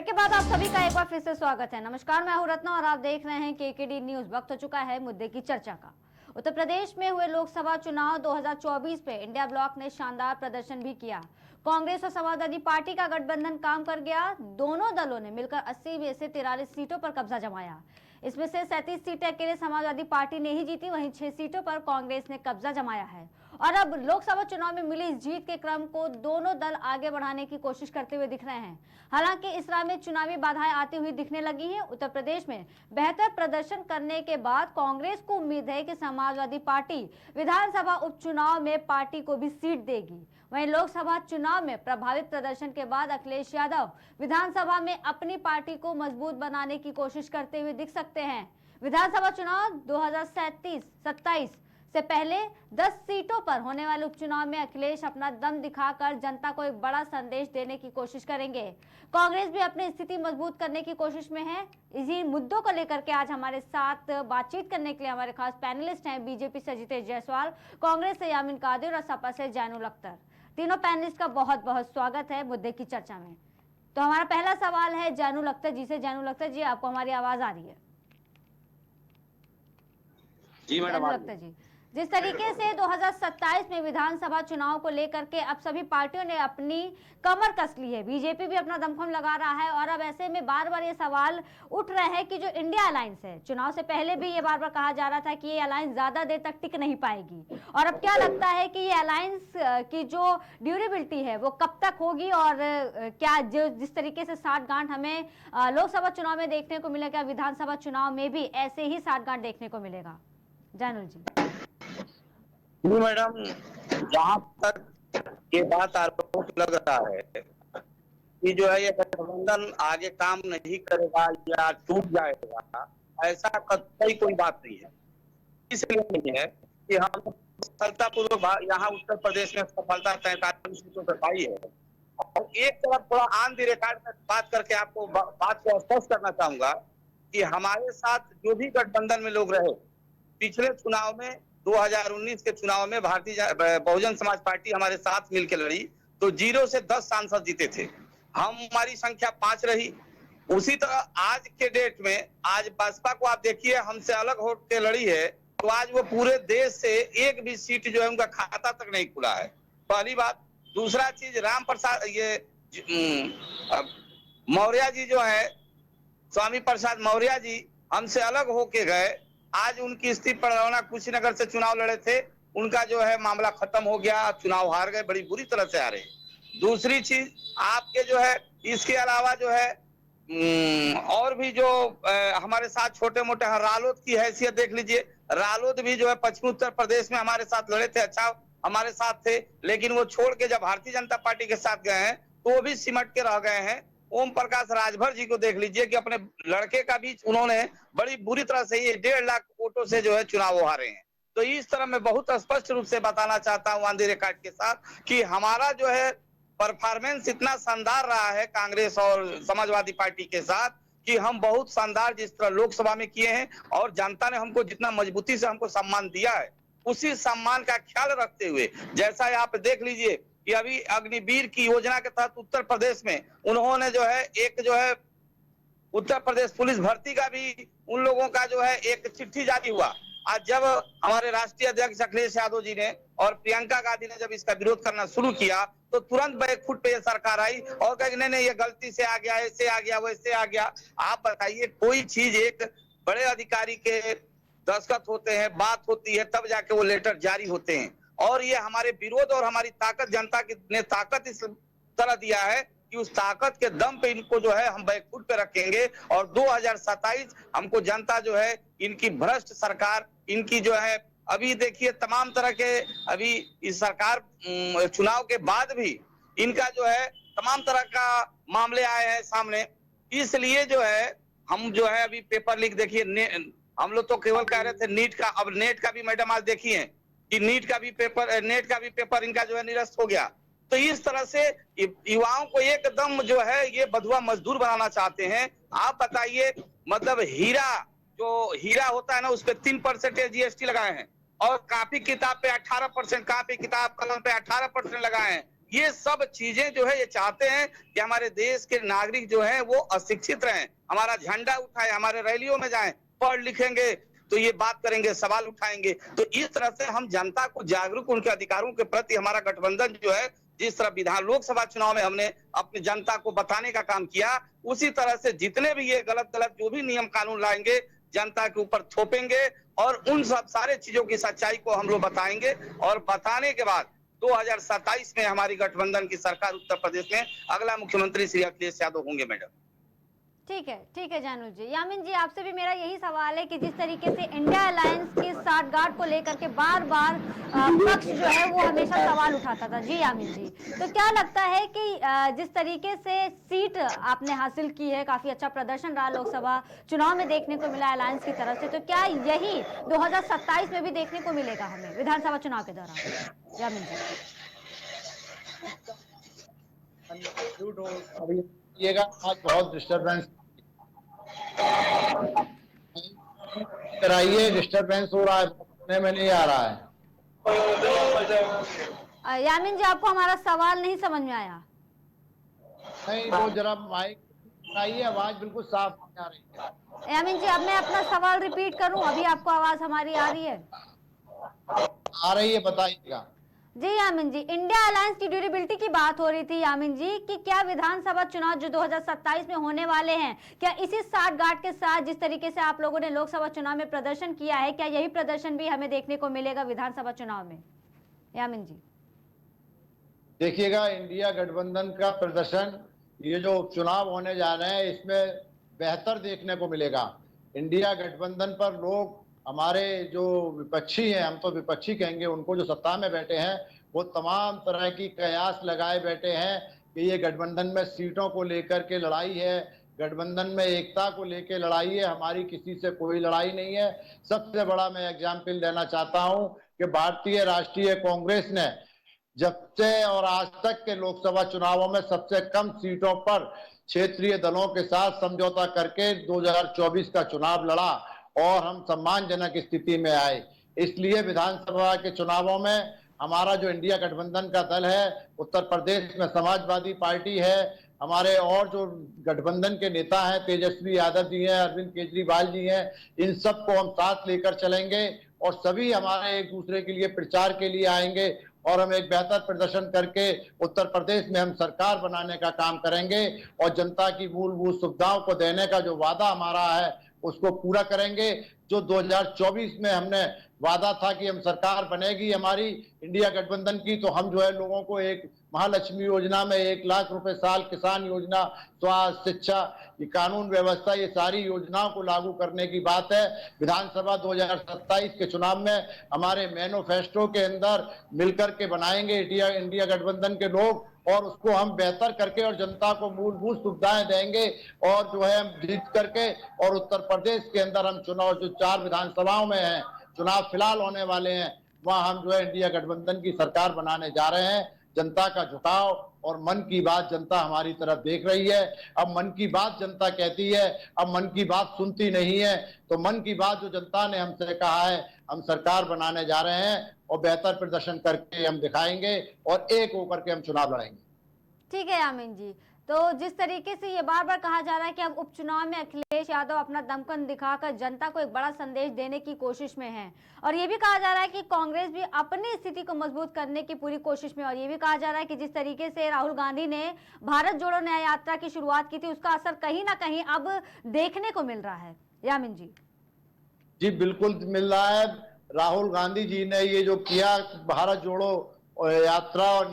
Break के बाद आप सभी का एक बार फिर से स्वागत है। नमस्कार, मैं हूं रत्ना और आप देख रहे हैं केकेडी न्यूज। वक्त हो चुका है मुद्दे की चर्चा का। उत्तर प्रदेश में हुए लोकसभा चुनाव 2024 में इंडिया ब्लॉक ने शानदार प्रदर्शन भी किया। कांग्रेस और समाजवादी पार्टी का गठबंधन काम कर गया। दोनों दलों ने मिलकर 80 में से 43 सीटों पर कब्जा जमाया। इसमें से 37 सीटें अकेले समाजवादी पार्टी ने ही जीती, वहीं 6 सीटों पर कांग्रेस ने कब्जा जमाया है। और अब लोकसभा चुनाव में मिली इस जीत के क्रम को दोनों दल आगे बढ़ाने की कोशिश करते हुए दिख रहे हैं। हालांकि इस राह में चुनावी बाधाएं आती हुई दिखने लगी हैं। उत्तर प्रदेश में बेहतर प्रदर्शन करने के बाद कांग्रेस को उम्मीद है कि समाजवादी पार्टी विधानसभा उपचुनाव में पार्टी को भी सीट देगी। वहीं लोकसभा चुनाव में प्रभावित प्रदर्शन के बाद अखिलेश यादव विधानसभा में अपनी पार्टी को मजबूत बनाने की कोशिश करते हुए दिख सकते हैं। विधानसभा चुनाव 2027 से पहले 10 सीटों पर होने वाले उपचुनाव में अखिलेश अपना दम दिखाकर जनता को एक बड़ा संदेश देने की कोशिश करेंगे। कांग्रेस भी अपनी स्थिति मजबूत करने की कोशिश में है। इसी मुद्दों को लेकर के आज हमारे साथ बातचीत करने के लिए हमारे खास पैनलिस्ट हैं। बीजेपी से जितेश जायसवाल, कांग्रेस से यामीन कादिर और सपा से जैनुल अख्तर। तीनों पैनलिस्ट का बहुत बहुत स्वागत है मुद्दे की चर्चा में। तो हमारा पहला सवाल है जैनुल अख्तर जी से। जैनुल अख्तर जी, आपको हमारी आवाज आ रही है? जी मैडम। अख्तर जी, जिस तरीके से 2027 में विधानसभा चुनाव को लेकर के अब सभी पार्टियों ने अपनी कमर कस ली है, बीजेपी भी अपना दमखम लगा रहा है, और अब ऐसे में बार बार ये सवाल उठ रहा है कि जो इंडिया अलायंस है, चुनाव से पहले भी ये बार बार कहा जा रहा था कि ये अलायंस ज्यादा देर तक टिक नहीं पाएगी, और अब क्या लगता है कि ये अलायंस की जो ड्यूरेबिलिटी है वो कब तक होगी, और क्या जो जिस तरीके से साठगांठ हमें लोकसभा चुनाव में देखने को मिलेगा, विधानसभा चुनाव में भी ऐसे ही साठगांठ देखने को मिलेगा? जैनुल जी। मैडम, जहाँ तक ये बात आरोप लग रहा है कि जो है ये गठबंधन आगे काम नहीं करेगा या टूट जाएगा, ऐसा कतई कोई बात नहीं है। इसलिए नहीं है कि हम सफलतापूर्वक यहाँ उत्तर प्रदेश में सफलता 43 सीटों पर पाई है। और एक तरफ थोड़ा ऑन द रिकॉर्ड में बात करके आपको बात को स्पष्ट करना चाहूंगा कि हमारे साथ जो भी गठबंधन में लोग रहे, पिछले चुनाव में 2019 के चुनाव में भारतीय बहुजन समाज पार्टी हमारे साथ मिलकर लड़ी तो 0 से 10 सांसद जीते थे। हमारी संख्या 5 रही। उसी तरह आज के डेट में आज भाजपा को आप देखिए हमसे अलग होकर लड़ी है तो आज वो पूरे देश से एक भी सीट जो है उनका खाता तक नहीं खुला है। पहली बात। दूसरा चीज, राम प्रसाद ये मौर्य जी जो है, स्वामी प्रसाद मौर्य जी हमसे अलग होके गए। आज उनकी स्थिति पर कुशीनगर से चुनाव लड़े थे, उनका जो है मामला खत्म हो गया, चुनाव हार गए, बड़ी बुरी तरह से हारे। दूसरी चीज आपके जो है इसके अलावा जो है और भी जो हमारे साथ छोटे मोटे रालोद की हैसियत देख लीजिए। रालोद भी जो है पश्चिमी उत्तर प्रदेश में हमारे साथ लड़े थे, अच्छा हमारे साथ थे, लेकिन वो छोड़ के जब भारतीय जनता पार्टी के साथ गए हैं तो वो भी सिमट के रह गए हैं। ओम प्रकाश राजभर जी को देख लीजिए कि अपने लड़के का भी उन्होंने बड़ी बुरी तरह से ये 1.5 लाख वोटों से जो है चुनाव हारे हैं। तो इस तरह मैं बहुत स्पष्ट रूप से बताना चाहता हूं ऑन द रिकॉर्ड के साथ कि हमारा जो है परफॉर्मेंस इतना शानदार रहा है कांग्रेस और समाजवादी पार्टी के साथ कि हम बहुत शानदार जिस तरह लोकसभा में किए हैं और जनता ने हमको जितना मजबूती से हमको सम्मान दिया है, उसी सम्मान का ख्याल रखते हुए जैसा आप देख लीजिए कि अभी अग्निवीर की योजना के तहत उत्तर प्रदेश में उन्होंने जो है एक जो है उत्तर प्रदेश पुलिस भर्ती का भी उन लोगों का जो है एक चिट्ठी जारी हुआ। आज जब हमारे राष्ट्रीय अध्यक्ष अखिलेश यादव जी ने और प्रियंका गांधी ने जब इसका विरोध करना शुरू किया तो तुरंत बैकफुट पे ये सरकार आई और कही नहीं ये गलती से आ गया, ऐसे आ गया, वैसे आ गया। आप बताइए, कोई चीज एक बड़े अधिकारी के दस्तखत होते हैं, बात होती है, तब जाके वो लेटर जारी होते हैं। और ये हमारे विरोध और हमारी ताकत, जनता की ने ताकत इस तरह दिया है कि उस ताकत के दम पे इनको जो है हम बैकफुट पे रखेंगे। और 2027 हमको जनता जो है इनकी भ्रष्ट सरकार, इनकी जो है अभी देखिए तमाम तरह के अभी इस सरकार चुनाव के बाद भी इनका जो है तमाम तरह का मामले आए हैं सामने। इसलिए जो है हम जो है अभी पेपर लीक देखिए, हम लोग तो केवल कह रहे थे नीट का, अब नेट का भी मैडम आज देखिए कि नेट का भी पेपर इनका जो है निरस्त हो गया। तो इस तरह से युवाओं को एकदम जो है ये बधुआ मजदूर बनाना चाहते हैं। आप बताइए, मतलब हीरा होता है ना, उस पर 3% जीएसटी लगाए हैं और कॉपी किताब पे 18%, कॉपी किताब कलम पे 18% लगाए हैं। ये सब चीजें जो है ये चाहते हैं कि हमारे देश के नागरिक जो हैं वो अशिक्षित रहें, हमारा झंडा उठाएं, हमारे रैलियों में जाएं, पढ़ लिखेंगे तो ये बात करेंगे, सवाल उठाएंगे। तो इस तरह से हम जनता को जागरूक, उनके अधिकारों के प्रति हमारा गठबंधन जो है, जिस तरह विधान लोकसभा चुनाव में हमने अपनी जनता को बताने का काम किया, उसी तरह से जितने भी ये गलत गलत जो भी नियम कानून लाएंगे जनता के ऊपर थोपेंगे और उन सब सारे चीजों की सच्चाई को हम लोग बताएंगे। और बताने के बाद 2027 में हमारी गठबंधन की सरकार उत्तर प्रदेश में अगला मुख्यमंत्री श्री अखिलेश यादव होंगे। मैडम ठीक है जानू जी। यामिन जी, आपसे भी मेरा यही सवाल है कि जिस तरीके से इंडिया अलायंस की साठगांठ को लेकर के बार बार पक्ष जो है वो हमेशा सवाल उठाता था। जी यामिन जी, तो क्या लगता है कि जिस तरीके से सीट आपने हासिल की है, काफी अच्छा प्रदर्शन रहा लोकसभा चुनाव में देखने को मिला अलायंस की तरफ से, तो क्या यही 2027 में भी देखने को मिलेगा हमें विधानसभा चुनाव के दौरान? यामिन जी, आज बहुत डिस्टरबेंस कराइए, डिस्टरबेंस हो रहा है, सुनने में नहीं आ रहा है। यामिन जी, आपको हमारा सवाल नहीं समझ में आया? नहीं, वो जरा माइक लगाइए, आवाज बिल्कुल साफ नहीं आ रही है। यामिन जी, अब मैं अपना सवाल रिपीट करूं? अभी आपको आवाज हमारी आ रही है? आ रही है, बताइएगा। जी यामिन जी, इंडिया अलायंस की ड्यूरेबिलिटी की बात हो रही थी यामिन जी, कि क्या विधानसभा चुनाव जो 2027 में होने वाले हैं, क्या इसी साठगांठ के साथ जिस तरीके से आप लोगों ने लोकसभा चुनाव में प्रदर्शन किया है, क्या यही प्रदर्शन भी हमें देखने को मिलेगा विधानसभा चुनाव में? यामिन जी देखिएगा, इंडिया गठबंधन का प्रदर्शन, ये जो चुनाव होने जा रहे हैं इसमें बेहतर देखने को मिलेगा। इंडिया गठबंधन पर लोग, हमारे जो विपक्षी हैं, हम तो विपक्षी कहेंगे उनको, जो सत्ता में बैठे हैं, वो तमाम तरह की कयास लगाए बैठे हैं कि ये गठबंधन में सीटों को लेकर के लड़ाई है, गठबंधन में एकता को लेकर लड़ाई है, हमारी किसी से कोई लड़ाई नहीं है। सबसे बड़ा मैं एग्जाम्पल देना चाहता हूं कि भारतीय राष्ट्रीय कांग्रेस ने जब से और आज तक के लोकसभा चुनावों में सबसे कम सीटों पर क्षेत्रीय दलों के साथ समझौता करके 2024 का चुनाव लड़ा और हम सम्मानजनक स्थिति में आए। इसलिए विधानसभा के चुनावों में हमारा जो इंडिया गठबंधन का दल है, उत्तर प्रदेश में समाजवादी पार्टी है, हमारे और जो गठबंधन के नेता हैं, तेजस्वी यादव जी हैं, अरविंद केजरीवाल जी हैं, इन सबको हम साथ लेकर चलेंगे और सभी हमारे एक दूसरे के लिए प्रचार के लिए आएंगे और हम एक बेहतर प्रदर्शन करके उत्तर प्रदेश में हम सरकार बनाने का काम करेंगे और जनता की मूलभूत सुविधाओं को देने का जो वादा हमारा है उसको पूरा करेंगे। जो 2024 में हमने वादा था कि हम सरकार बनेगी हमारी इंडिया गठबंधन की, तो हम जो है लोगों को एक महालक्ष्मी योजना में 1 लाख रुपए साल, किसान योजना, स्वास्थ्य, शिक्षा, ये कानून व्यवस्था, ये सारी योजनाओं को लागू करने की बात है। विधानसभा 2027 के चुनाव में हमारे मैनिफेस्टो के अंदर मिलकर के बनाएंगे इंडिया गठबंधन के लोग और उसको हम बेहतर करके और जनता को मूलभूत सुविधाएं देंगे और जो है हम जीत करके और उत्तर प्रदेश के अंदर हम चुनाव, जो 4 विधानसभाओं में है चुनाव फिलहाल होने वाले हैं, वहां हम जो है इंडिया गठबंधन की सरकार बनाने जा रहे हैं। जनता का झुकाव और मन की बात जनता हमारी तरफ देख रही है। अब मन की बात जनता कहती है, अब मन की बात सुनती नहीं है। तो मन की बात जो जनता ने हमसे कहा है, हम सरकार बनाने जा रहे हैं और बेहतर प्रदर्शन करके हम दिखाएंगे और एक होकर के हम चुनाव लड़ेंगे। ठीक है यामिन जी, तो जिस तरीके से ये बार बार कहा जा रहा है कि अब उपचुनाव में अखिलेश यादव अपना दमखम दिखाकर जनता को एक बड़ा संदेश देने की कोशिश में है, और ये भी कहा जा रहा है कि कांग्रेस भी अपनी स्थिति को मजबूत करने की पूरी कोशिश में, और ये भी कहा जा रहा है कि जिस तरीके से राहुल गांधी ने भारत जोड़ो न्याय यात्रा की शुरुआत की थी, उसका असर कहीं ना कहीं अब देखने को मिल रहा है। यामिन जी जी बिल्कुल मिल रहा है। राहुल गांधी जी ने ये जो किया, भारत जोड़ो यात्रा और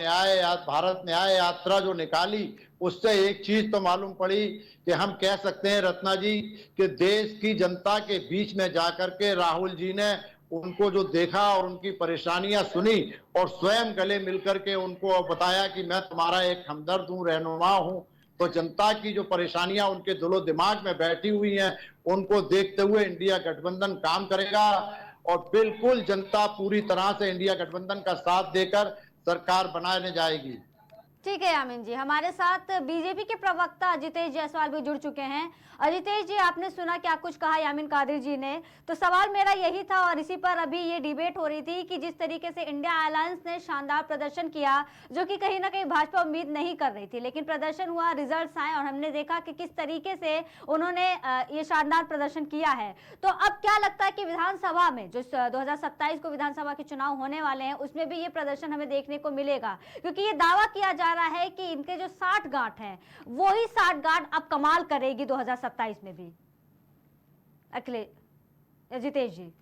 भारत न्याय यात्रा जो निकाली, उससे एक चीज तो मालूम पड़ी कि हम कह सकते हैं रत्ना जी कि देश की जनता के बीच में जाकर के राहुल जी ने उनको जो देखा और उनकी परेशानियां सुनी और स्वयं गले मिलकर के उनको बताया कि मैं तुम्हारा एक हमदर्द हूँ, रहनुमा हूँ। तो जनता की जो परेशानियां उनके दिलो दिमाग में बैठी हुई हैं, उनको देखते हुए इंडिया गठबंधन काम करेगा और बिल्कुल जनता पूरी तरह से इंडिया गठबंधन का साथ देकर सरकार बनाने जाएगी। ठीक है यामिन जी, हमारे साथ बीजेपी के प्रवक्ता अजितेश जायसवाल भी जुड़ चुके हैं। अजितेश जी, आपने सुना क्या कुछ कहा यामीन कादिर जी ने, तो सवाल मेरा यही था और इसी पर अभी ये डिबेट हो रही थी कि जिस तरीके से इंडिया अलायंस ने शानदार प्रदर्शन किया, जो कि कहीं ना कहीं भाजपा उम्मीद नहीं कर रही थी, लेकिन प्रदर्शन हुआ, रिजल्ट्स आए और हमने देखा कि किस तरीके से उन्होंने ये शानदार प्रदर्शन किया है। तो अब क्या लगता है कि विधानसभा में जो 2027 को विधानसभा के चुनाव होने वाले हैं, उसमें भी ये प्रदर्शन हमें देखने को मिलेगा? क्योंकि ये दावा किया जा रहा है कि इनके जो 60 गांठ हैं, वही 60 गांठ अब कमाल करेगी 2027 में भी। अखिलेश, जितेश जी।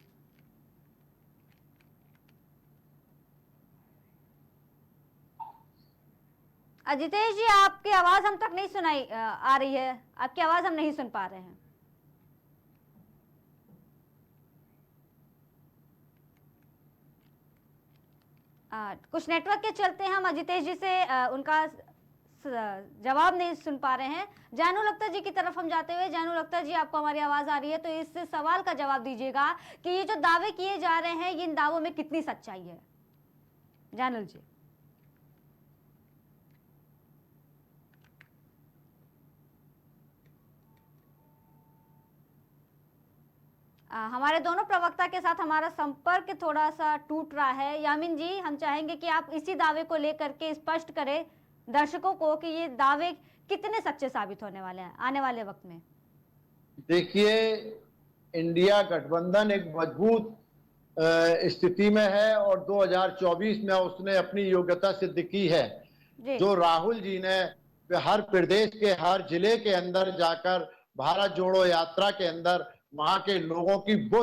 जितेश जी, आपकी आवाज हम तक नहीं सुनाई आ रही है, आपकी आवाज हम नहीं सुन पा रहे हैं। कुछ नेटवर्क के चलते हम अजितेश जी से उनका जवाब नहीं सुन पा रहे हैं। जानू लखतर जी की तरफ हम जाते हुए, जानू लखतर जी, आपको हमारी आवाज आ रही है, तो इस सवाल का जवाब दीजिएगा कि ये जो दावे किए जा रहे हैं, इन दावों में कितनी सच्चाई है? जानू जी। हमारे दोनों प्रवक्ता के साथ हमारा संपर्क थोड़ा सा टूट रहा है। यामीन जी, हम चाहेंगे कि आप इसी दावे को लेकर के स्पष्ट करें दर्शकों को कि ये दावे कितने सच्चे साबित होने वाले हैं आने वाले वक्त में। देखिए, इंडिया गठबंधन एक मजबूत स्थिति में है और 2024 में उसने अपनी योग्यता सिद्ध की है। जो राहुल जी ने हर प्रदेश के हर जिले के अंदर जाकर भारत जोड़ो यात्रा के अंदर वहां के लोगों की वो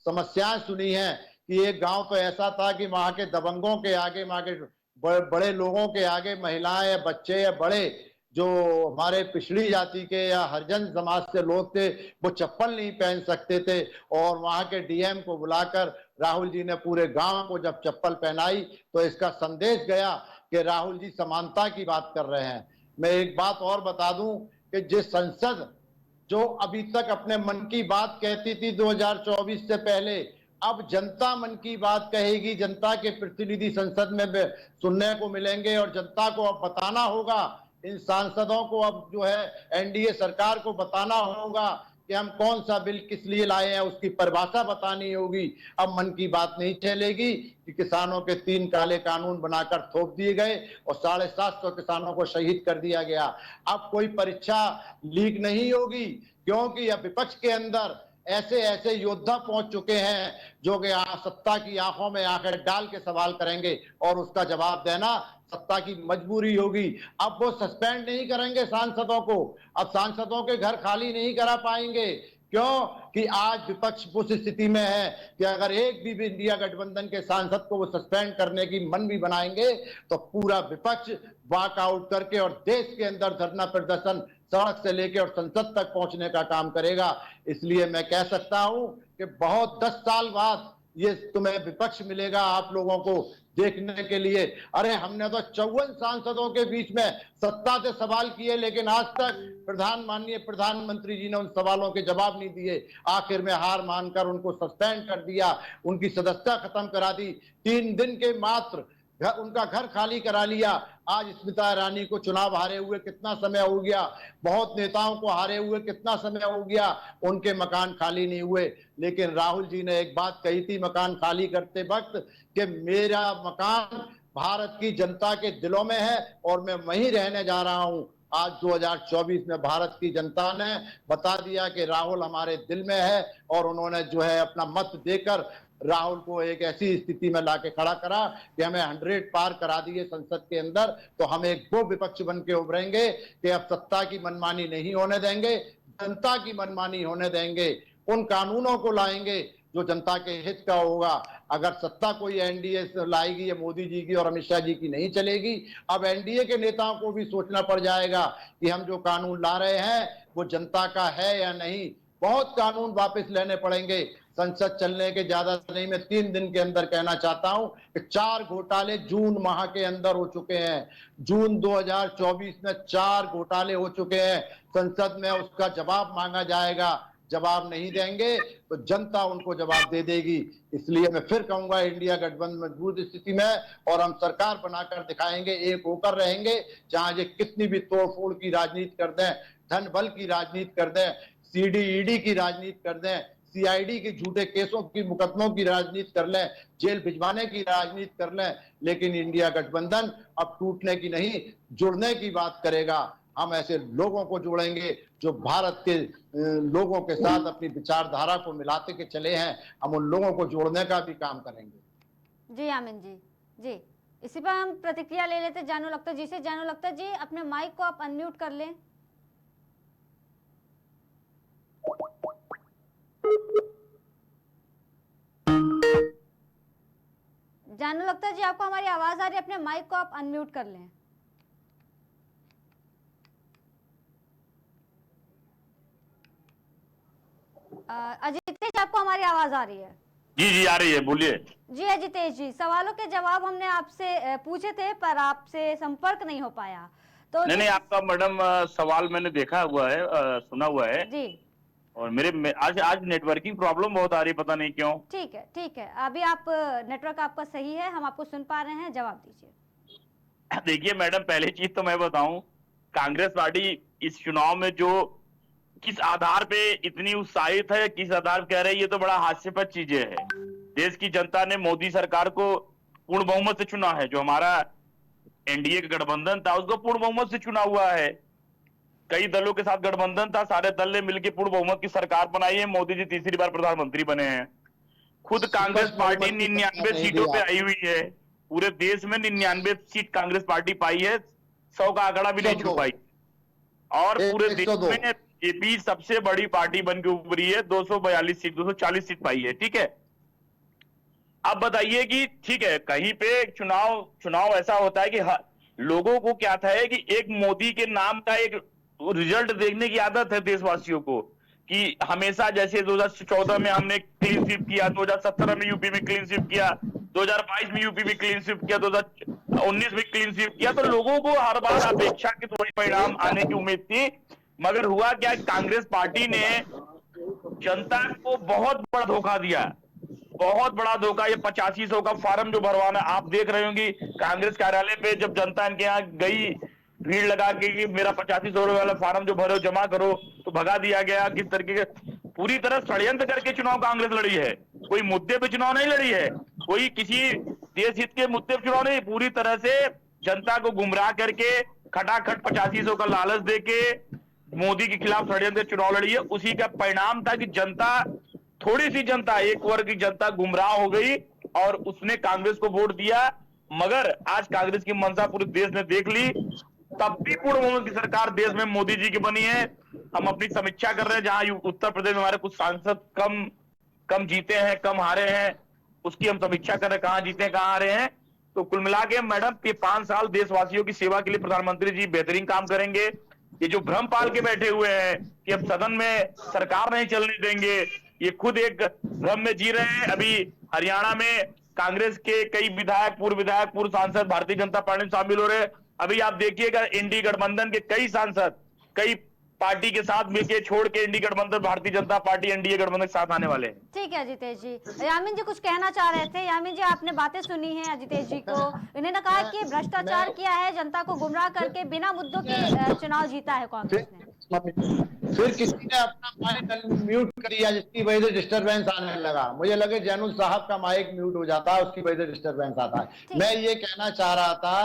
समस्याएं सुनी हैं कि एक गांव तो ऐसा था कि वहां के दबंगों के आगे, वहां के बड़े लोगों के आगे महिलाएं या बच्चे या बड़े जो हमारे पिछड़ी जाति के या हरिजन समाज से लोग थे, वो चप्पल नहीं पहन सकते थे और वहां के डीएम को बुलाकर राहुल जी ने पूरे गांव को जब चप्पल पहनाई तो इसका संदेश गया कि राहुल जी समानता की बात कर रहे हैं। मैं एक बात और बता दूं कि जिस संसद जो अभी तक अपने मन की बात कहती थी 2024 से पहले, अब जनता मन की बात कहेगी, जनता के प्रतिनिधि संसद में सुनने को मिलेंगे और जनता को अब बताना होगा, इन सांसदों को अब जो है एनडीए सरकार को बताना होगा कि हम कौन सा बिल किस लिए लाए हैं, उसकी परिभाषा बतानी होगी। अब मन की बात नहीं चलेगी कि किसानों के 3 काले कानून बनाकर थोप दिए गए और 750 किसानों को शहीद कर दिया गया। अब कोई परीक्षा लीक नहीं होगी क्योंकि अब विपक्ष के अंदर ऐसे ऐसे योद्धा पहुंच चुके हैं जो कि सत्ता की आंखों में आंखें डाल के सवाल करेंगे और उसका जवाब देना सत्ता की मजबूरी होगी। अब वो सस्पेंड नहीं करेंगे सांसदों को, अब सांसदों के घर खाली नहीं करा पाएंगे। क्यों कि आज विपक्ष उस स्थिति में है कि अगर एक भी इंडिया गठबंधन के सांसद को वो सस्पेंड करने की मन भी बनाएंगे तो पूरा विपक्ष वॉकआउट करके और देश के अंदर धरना प्रदर्शन सड़क से लेकर और संसद तक पहुंचने का काम करेगा। इसलिए मैं कह सकता हूं कि बहुत 10 साल बाद ये तुम्हें विपक्ष मिलेगा आप लोगों को देखने के लिए। अरे हमने तो 54 सांसदों के बीच में सत्ता से सवाल किए लेकिन आज तक माननीय प्रधानमंत्री जी ने उन सवालों के जवाब नहीं दिए। आखिर में हार मानकर उनको सस्पेंड कर दिया, उनकी सदस्यता खत्म करा दी, 3 दिन के मात्र उनका घर खाली करा लिया। आज स्मिता ईरानी को चुनाव हारे हुए कितना समय हो गया, बहुत नेताओं को हारे हुए कितना समय हो गया, उनके मकान खाली नहीं हुए। लेकिन राहुल जी ने एक बात कही थी मकान खाली करते वक्त कि मेरा मकान भारत की जनता के दिलों में है और मैं वहीं रहने जा रहा हूं। आज 2024 में भारत की जनता ने बता दिया कि राहुल हमारे दिल में है और उन्होंने जो है अपना मत देकर राहुल को एक ऐसी स्थिति में लाके खड़ा करा कि हमें 100 पार करा दिए संसद के अंदर। तो हम एक वो विपक्ष बन के उभरेंगे कि अब सत्ता की मनमानी नहीं होने देंगे, जनता की मनमानी होने देंगे, उन कानूनों को लाएंगे जो जनता के हित का होगा। अगर सत्ता कोई एनडीए लाएगी या मोदी जी की और अमित शाह जी की नहीं चलेगी, अब एनडीए के नेताओं को भी सोचना पड़ जाएगा कि हम जो कानून ला रहे हैं वो जनता का है या नहीं। बहुत कानून वापस लेने पड़ेंगे। संसद चलने के ज्यादा नहीं, मैं 3 दिन के अंदर कहना चाहता हूं कि 4 घोटाले जून माह के अंदर हो चुके हैं। जून 2024 में 4 घोटाले हो चुके हैं। संसद में उसका जवाब मांगा जाएगा। जवाब नहीं देंगे तो जनता उनको जवाब दे देगी। इसलिए मैं फिर कहूंगा, इंडिया गठबंधन मजबूत स्थिति में, और हम सरकार बनाकर दिखाएंगे, एक होकर रहेंगे। जहां ये कितनी भी तोड़फोड़ की राजनीति कर दें, धन बल की राजनीति कर दें, सीडी ईडी की राजनीति कर दें, सीआईडी के झूठे केसों की, मुकदमों की राजनीति कर लें, जेल भिजवाने की राजनीति कर लें, लेकिन इंडिया गठबंधन अब टूटने की नहीं, जुड़ने की बात करेगा। हम ऐसे लोगों को जोड़ेंगे जो भारत के लोगों के साथ अपनी विचारधारा को मिलाते के चले हैं। हम उन लोगों को जोड़ने का भी काम करेंगे। जी यामिन जी, जी इसी पर हम प्रतिक्रिया ले लेते जानू लखतर जी से। जानू लखतर जी, अपने माइक को आप अनम्यूट कर लें। जानू लखतर जी, आपको हमारी आवाज आ रही है? अपने माइक को आप अनम्यूट कर लें। अजितेश, आपको हमारी आवाज आ रही है? जी जी आ रही है, बोलिए। जी अजितेश जी, सवालों के जवाब हमने आपसे पूछे थे पर आपसे संपर्क नहीं हो पाया। तो नहीं, आपका मैडम सवाल मैंने देखा हुआ है, सुना हुआ है जी। और मेरे आज नेटवर्किंग प्रॉब्लम बहुत आ रही है, पता नहीं क्यों। ठीक है, ठीक है, अभी आप नेटवर्क आपका सही है, हम आपको सुन पा रहे हैं, जवाब दीजिए। देखिए मैडम, पहली चीज तो मैं बताऊं, कांग्रेस पार्टी इस चुनाव में जो किस आधार पे इतनी उत्साहित है, किस आधार कह रही है, ये तो बड़ा हास्यास्पद चीजें है। देश की जनता ने मोदी सरकार को पूर्ण बहुमत से चुना है। जो हमारा एनडीए का गठबंधन था उसको पूर्ण बहुमत से चुना हुआ है। कई दलों के साथ गठबंधन था, सारे दल ने मिलकर पूर्ण बहुमत की सरकार बनाई है। मोदी जी तीसरी बार प्रधानमंत्री बने हैं। खुद कांग्रेस पार्टी 99 सीटों पे आई हुई है। पूरे देश में 99 सीट कांग्रेस पार्टी पाई है, 100 का आंकड़ा भी नहीं छू पाई। और पूरे देश में बीजेपी सबसे बड़ी पार्टी बन के उभरी है, 242 सीट, 240 सीट पाई है। ठीक है, अब बताइए कि ठीक है, कहीं पे चुनाव ऐसा होता है कि लोगों को क्या था है कि एक मोदी के नाम का एक रिजल्ट देखने की आदत है देशवासियों को, कि हमेशा जैसे 2014 में हमने क्लीन स्वीप किया, 2017 में यूपी में क्लीन स्वीप किया, 2022 में यूपी में क्लीन स्वीप किया, 2019 में क्लीन स्वीप किया, तो लोगों को हर बार अपेक्षा के थोड़ी परिणाम आने की उम्मीद थी। मगर हुआ क्या, कांग्रेस पार्टी ने जनता को बहुत बड़ा धोखा दिया, बहुत बड़ा धोखा। ये 8500 का फार्म जो भरवाना, आप देख रहे होंगे कांग्रेस कार्यालय पे जब जनता इनके यहाँ गई भीड़ लगा के कि मेरा 8500 वाला फार्म जो भरो जमा करो, तो भगा दिया गया। किस तरीके के पूरी तरह षड्यंत्र करके चुनाव कांग्रेस लड़ी है। कोई मुद्दे पे चुनाव नहीं लड़ी है, कोई किसी देश हित के मुद्दे पे चुनाव नहीं, पूरी तरह से जनता को गुमराह करके खटाखट 8500 का लालच देके मोदी के खिलाफ षड्यंत्र चुनाव लड़ी है। उसी का परिणाम था कि जनता, थोड़ी सी जनता, एक वर्ग की जनता गुमराह हो गई और उसने कांग्रेस को वोट दिया। मगर आज कांग्रेस की मंशा पूरे देश ने देख ली, तब भी पूर्ण बहुमत की सरकार देश में मोदी जी की बनी है। हम अपनी समीक्षा कर रहे हैं, जहां उत्तर प्रदेश में हमारे कुछ सांसद कम जीते हैं, कम हारे हैं, उसकी हम समीक्षा कर रहे हैं, कहां जीते हैं, कहां हारे हैं। तो कुल मिला के मैडम, ये 5 साल देशवासियों की सेवा के लिए प्रधानमंत्री जी बेहतरीन काम करेंगे। ये जो भ्रम पाल के बैठे हुए हैं कि अब सदन में सरकार नहीं चलने देंगे, ये खुद एक भ्रम में जी रहे हैं। अभी हरियाणा में कांग्रेस के कई विधायक, पूर्व सांसद भारतीय जनता पार्टी में शामिल हो रहे हैं। अभी आप देखिएगा, एनडीए गठबंधन के कई सांसद कई पार्टी के साथ मिलकर छोड़ के एनडीए गठबंधन, भारतीय जनता पार्टी एनडीए गठबंधन के साथ आने वाले हैं। ठीक है अजितेश जी। यामिन जी कुछ कहना चाह रहे थे। यामिन जी, आपने बातें सुनी है अजितेश जी को, इन्होंने कहा कि भ्रष्टाचार किया है, जनता को गुमराह करके बिना मुद्दों के चुनाव जीता है कांग्रेस ने। फिर किसी ने अपना माइक म्यूट कर दिया, जिसकी वजह से डिस्टरबेंस आने लगा। मुझे लगे जैनुल साहब का माइक म्यूट हो जाता है, उसकी वजह से डिस्टरबेंस आता है। मैं ये कहना चाह रहा था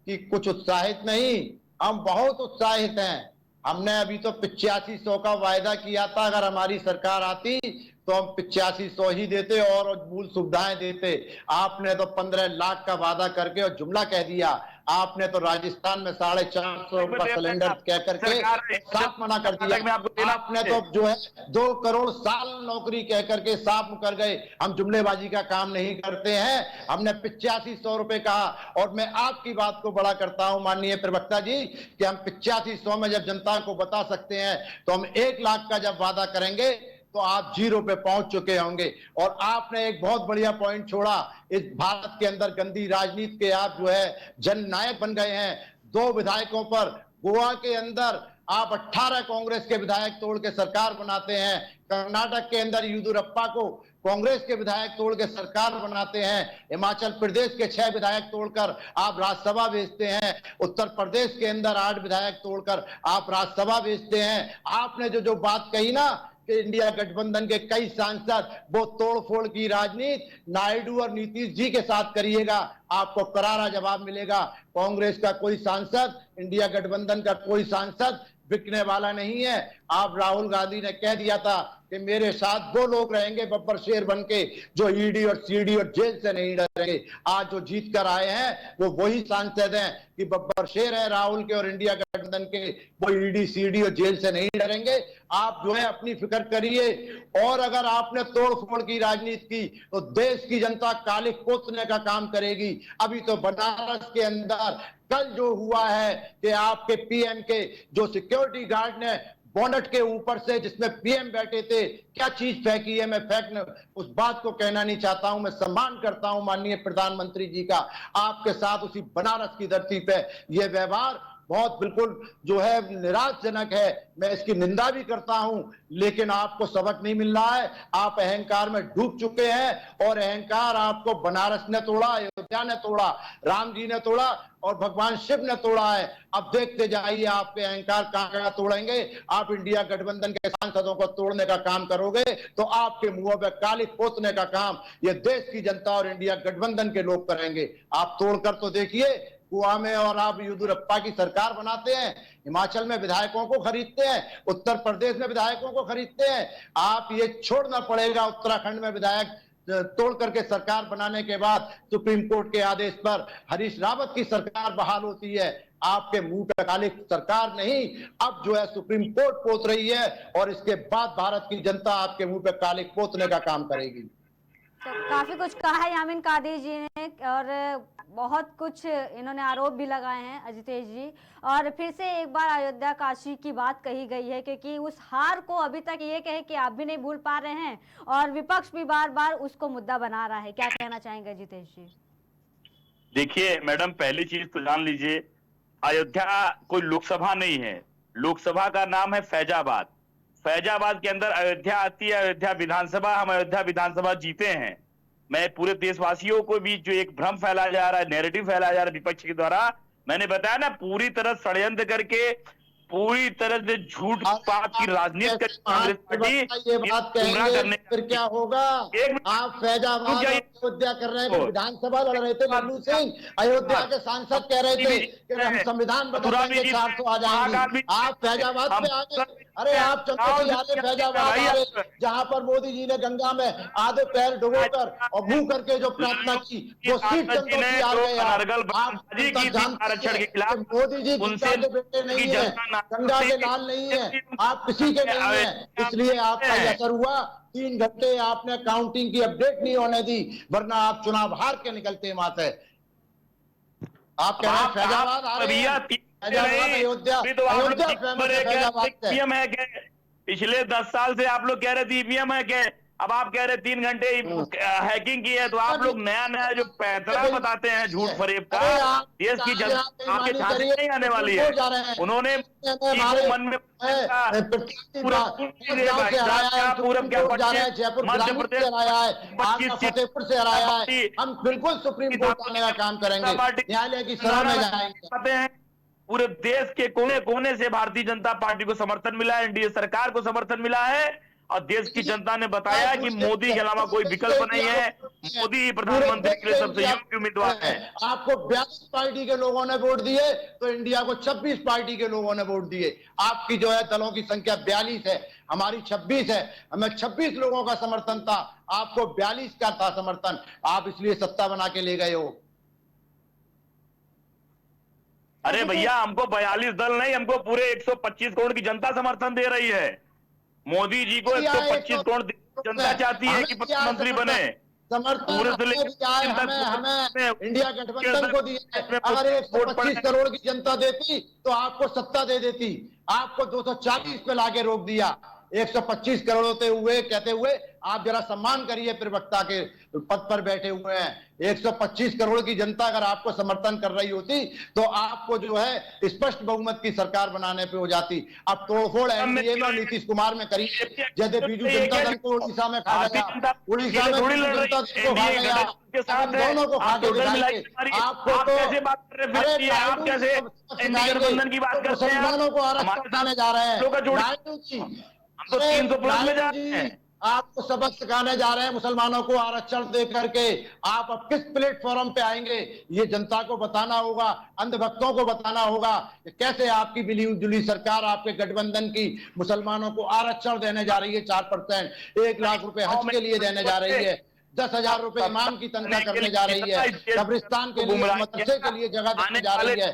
कि कुछ उत्साहित नहीं, हम बहुत उत्साहित हैं। हमने अभी तो 8500 का वायदा किया था, अगर हमारी सरकार आती तो हम 8500 ही देते और मूल सुविधाएं देते। आपने तो 15 लाख का वादा करके और जुमला कह दिया। आपने तो राजस्थान में 450 का सिलेंडर कह करके साफ मना कर दिया। आपने तो जो है 2 करोड़ साल नौकरी कह करके साफ मुकर गए। हम जुमलेबाजी का काम नहीं करते हैं। हमने 8500 रुपए कहा, और मैं आपकी बात को बड़ा करता हूं माननीय प्रवक्ता जी, कि हम 8500 में जब जनता को बता सकते हैं, तो हम 1 लाख का जब वादा करेंगे तो आप 0 पे पहुंच चुके होंगे। और आपने एक बहुत बढ़िया पॉइंट छोड़ा, इस भारत के अंदर गंदी राजनीति के आप जो है जननायक बन गए हैं। 2 विधायकों पर गोवा के अंदर आप 18 कांग्रेस के विधायक तोड़ के सरकार बनाते हैं। कर्नाटक के अंदर येदियुरप्पा को कांग्रेस के विधायक तोड़ के सरकार बनाते हैं। हिमाचल प्रदेश के 6 विधायक तोड़कर आप राज्यसभा भेजते हैं। उत्तर प्रदेश के अंदर 8 विधायक तोड़कर आप राज्यसभा भेजते हैं। आपने जो बात कही ना कि इंडिया गठबंधन के कई सांसद वो तोड़फोड़ की राजनीति नायडू और नीतीश जी के साथ करिएगा, आपको करारा जवाब मिलेगा। कांग्रेस का कोई सांसद, इंडिया गठबंधन का कोई सांसद बिकने वाला नहीं है। आप राहुल गांधी ने कह दिया था कि मेरे साथ वो लोग रहेंगे बब्बर शेर बन के जो ईडी और सीडी और जेल से नहीं डरेंगे। आज जो जीत कर आए हैं वो वही सांसद हैं कि बब्बर शेर है राहुल के और इंडिया गठबंधन के, वो ईडी सीडी और जेल से नहीं डरेंगे। आप जो है अपनी फिक्र करिए। और अगर आपने तोड़फोड़ की राजनीति की तो देश की जनता कालिख पोतने का काम करेगी। अभी तो बनारस के अंदर कल जो हुआ है कि आपके पीएम के जो सिक्योरिटी गार्ड ने बोनट के ऊपर से जिसमें पीएम बैठे थे क्या चीज फेंकी है, मैं फेंकने उस बात को कहना नहीं चाहता हूं। मैं सम्मान करता हूं माननीय प्रधानमंत्री जी का, आपके साथ उसी बनारस की धरती पे यह व्यवहार बहुत बिल्कुल जो है निराशजनक है। मैं इसकी निंदा भी करता हूं, लेकिन आपको सबक नहीं मिल रहा है। आप अहंकार में डूब चुके हैं और अहंकार आपको बनारस ने तोड़ा, अयोध्या ने तोड़ा, राम जी ने तोड़ा और भगवान शिव ने तोड़ा है। अब देखते जाइए आपके अहंकार कहां तोड़ेंगे। आप इंडिया गठबंधन के सांसदों को तोड़ने का काम करोगे तो आपके मुंहों पे कालिख पोतने का काम ये देश की जनता और इंडिया गठबंधन के लोग करेंगे। आप तोड़कर तो देखिए गोवा में, और आप येदियुरप्पा की सरकार बनाते हैं, हिमाचल में विधायकों को खरीदते हैं, उत्तर प्रदेश में विधायकों को खरीदते हैं। आप ये छोड़ना पड़ेगा। उत्तराखंड में विधायक तोड़ करके सरकार बनाने के बाद सुप्रीम कोर्ट के आदेश पर हरीश रावत की सरकार बहाल होती है। आपके मुंह पे कालिख सरकार नहीं, अब जो है सुप्रीम कोर्ट पोत रही है और इसके बाद भारत की जनता आपके मुंह पे कालिख पोतने का काम करेगी। तो काफी कुछ कहा है यामीन कादिर जी ने और बहुत कुछ इन्होंने आरोप भी लगाए हैं अजितेश जी। और फिर से एक बार अयोध्या काशी की बात कही गई है क्योंकि उस हार को अभी तक ये कहे कि आप भी नहीं भूल पा रहे हैं और विपक्ष भी बार बार उसको मुद्दा बना रहा है। क्या कहना चाहेंगे अजितेश जी? देखिए मैडम, पहली चीज तो जान लीजिए, अयोध्या कोई लोकसभा नहीं है। लोकसभा का नाम है फैजाबाद। फैजाबाद के अंदर अयोध्या आती है, अयोध्या विधानसभा। हम अयोध्या विधानसभा जीते हैं। मैं पूरे देशवासियों को भी जो एक भ्रम फैलाया जा रहा है, नैरेटिव फैलाया जा रहा है विपक्ष के द्वारा, मैंने बताया ना, पूरी तरह षड्यंत्र करके पूरी तरह से झूठ बात की राजनीति कर कांग्रेस पार्टी ये बात कहेंगे फिर क्या होगा? आप फैजाबाद अयोध्या कर रहे हैं, विधानसभा लड़ रहे थे लल्लू सिंह, अयोध्या के सांसद कह रहे थे कि हम संविधान बदलेंगे 400 आ जाएंगे। आप फैजाबाद पे आ गए। अरे आप चंद्रशेखर यादव फैजाबाद आ रहे जहां पर मोदी जी ने गंगा में आधे पैर डुबोकर और मुंह करके जो प्रार्थना की वो सीट चंद्रशेखर आ गए। आप मोदी जी गंगा के बेटे नहीं है, गंगा के लाल नहीं है, आप किसी के नहीं है, इसलिए आपका ये असर हुआ। 3 घंटे आपने काउंटिंग की अपडेट नहीं होने दी, वरना आप चुनाव हार के निकलते वहां से। आप कह रहे हैं फैजाबाद आ रहे हैं, फैजाबाद अयोध्या, अयोध्या फैजाबाद है। पिछले 10 साल से आप लोग कह रहे थे ईवीएम है क्या? अब आप कह रहे 3 घंटे हैकिंग की है, तो आप लोग नया जो पैंतरा बताते हैं झूठ फरेब का, देश की जनता आपके झांसे नहीं आने वाली है। उन्होंने मन में फतेहपुर से हराया है। हम बिल्कुल सुप्रीम कोर्ट आने का काम करेंगे, न्यायालय की सराह में जाएंगे। पूरे देश के कोने कोने से भारतीय जनता पार्टी को समर्थन मिला है, एनडीए सरकार को समर्थन मिला है और देश की जनता ने बताया कि मोदी के अलावा कोई विकल्प नहीं है, मोदी ही प्रधानमंत्री के लिए सबसे योग्य उम्मीदवार है। आपको 42 पार्टी के लोगों ने वोट दिए तो इंडिया को 26 पार्टी के लोगों ने वोट दिए। आपकी जो है दलों की संख्या 42 है, हमारी 26 है। हमें 26 लोगों का समर्थन था, आपको 42 का था समर्थन, आप इसलिए सत्ता बना के ले गए हो। अरे भैया, हमको 42 दल नहीं, हमको पूरे 125 करोड़ की जनता समर्थन दे रही है। मोदी जी को 125 करोड़ जनता चाहती है कि प्रधानमंत्री बने। समर्थन हमें इंडिया गठबंधन को दिया। अगर 125 करोड़ की जनता देती तो आपको सत्ता दे देती, आपको 240 पे लाके रोक दिया। 125 करोड़ होते हुए कहते हुए आप जरा सम्मान करिए प्रवक्ता के पद पर बैठे हुए हैं। 125 करोड़ की जनता अगर आपको समर्थन कर रही होती तो आपको जो है स्पष्ट बहुमत की सरकार बनाने पे हो जाती। अब तोड़फोड़ एनडीए में और नीतीश कुमार में करी, जैसे बीजू जनता दल को उड़ीसा में खा गया, उड़ीसा में बीजू जनता दल को खा गया, हम दोनों को खा के दिखाएंगे। आपको तो अरे आप कैसे एनडीए गठबंधन की बात करते हैं? मुसलमानों को आरक्षण देने जा रहे हैं नायडू जी, हम तो 300 प्लस में जा रहे हैं। आपको सबक सिखाने जा रहे हैं मुसलमानों को आरक्षण दे करके। आप अब किस प्लेटफॉर्म पे आएंगे ये जनता को बताना होगा, अंधभक्तों को बताना होगा कि कैसे आपकी मिली जुली सरकार आपके गठबंधन की मुसलमानों को आरक्षण देने जा रही है 4%, 1 लाख रुपए हज के लिए देने जा रही है, 10,000 रुपए इमाम की तनख्वाह करने जा रही है, कब्रिस्तान के लिए मदरसे के लिए जगह देने जा रही है,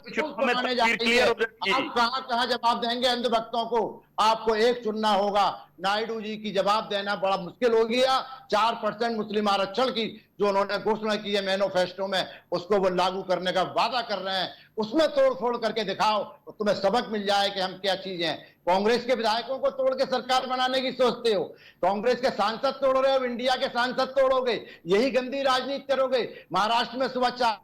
बनाने जा रही है। आप कहां जवाब देंगे अंधभक्तों को? आपको एक चुनना होगा, नायडू जी की जवाब देना बड़ा मुश्किल हो गया। 4% मुस्लिम आरक्षण की जो उन्होंने घोषणा की है मैनिफेस्टो में, उसको वो लागू करने का वादा कर रहे हैं, उसमें तोड़फोड़ करके दिखाओ तो तुम्हें सबक मिल जाए कि हम क्या चीज हैं। कांग्रेस के विधायकों को तोड़ के सरकार बनाने की सोचते हो, कांग्रेस के सांसद तोड़ रहे हो, इंडिया के सांसद तोड़ोगे, यही गंदी राजनीति करोगे। महाराष्ट्र में सुबह 4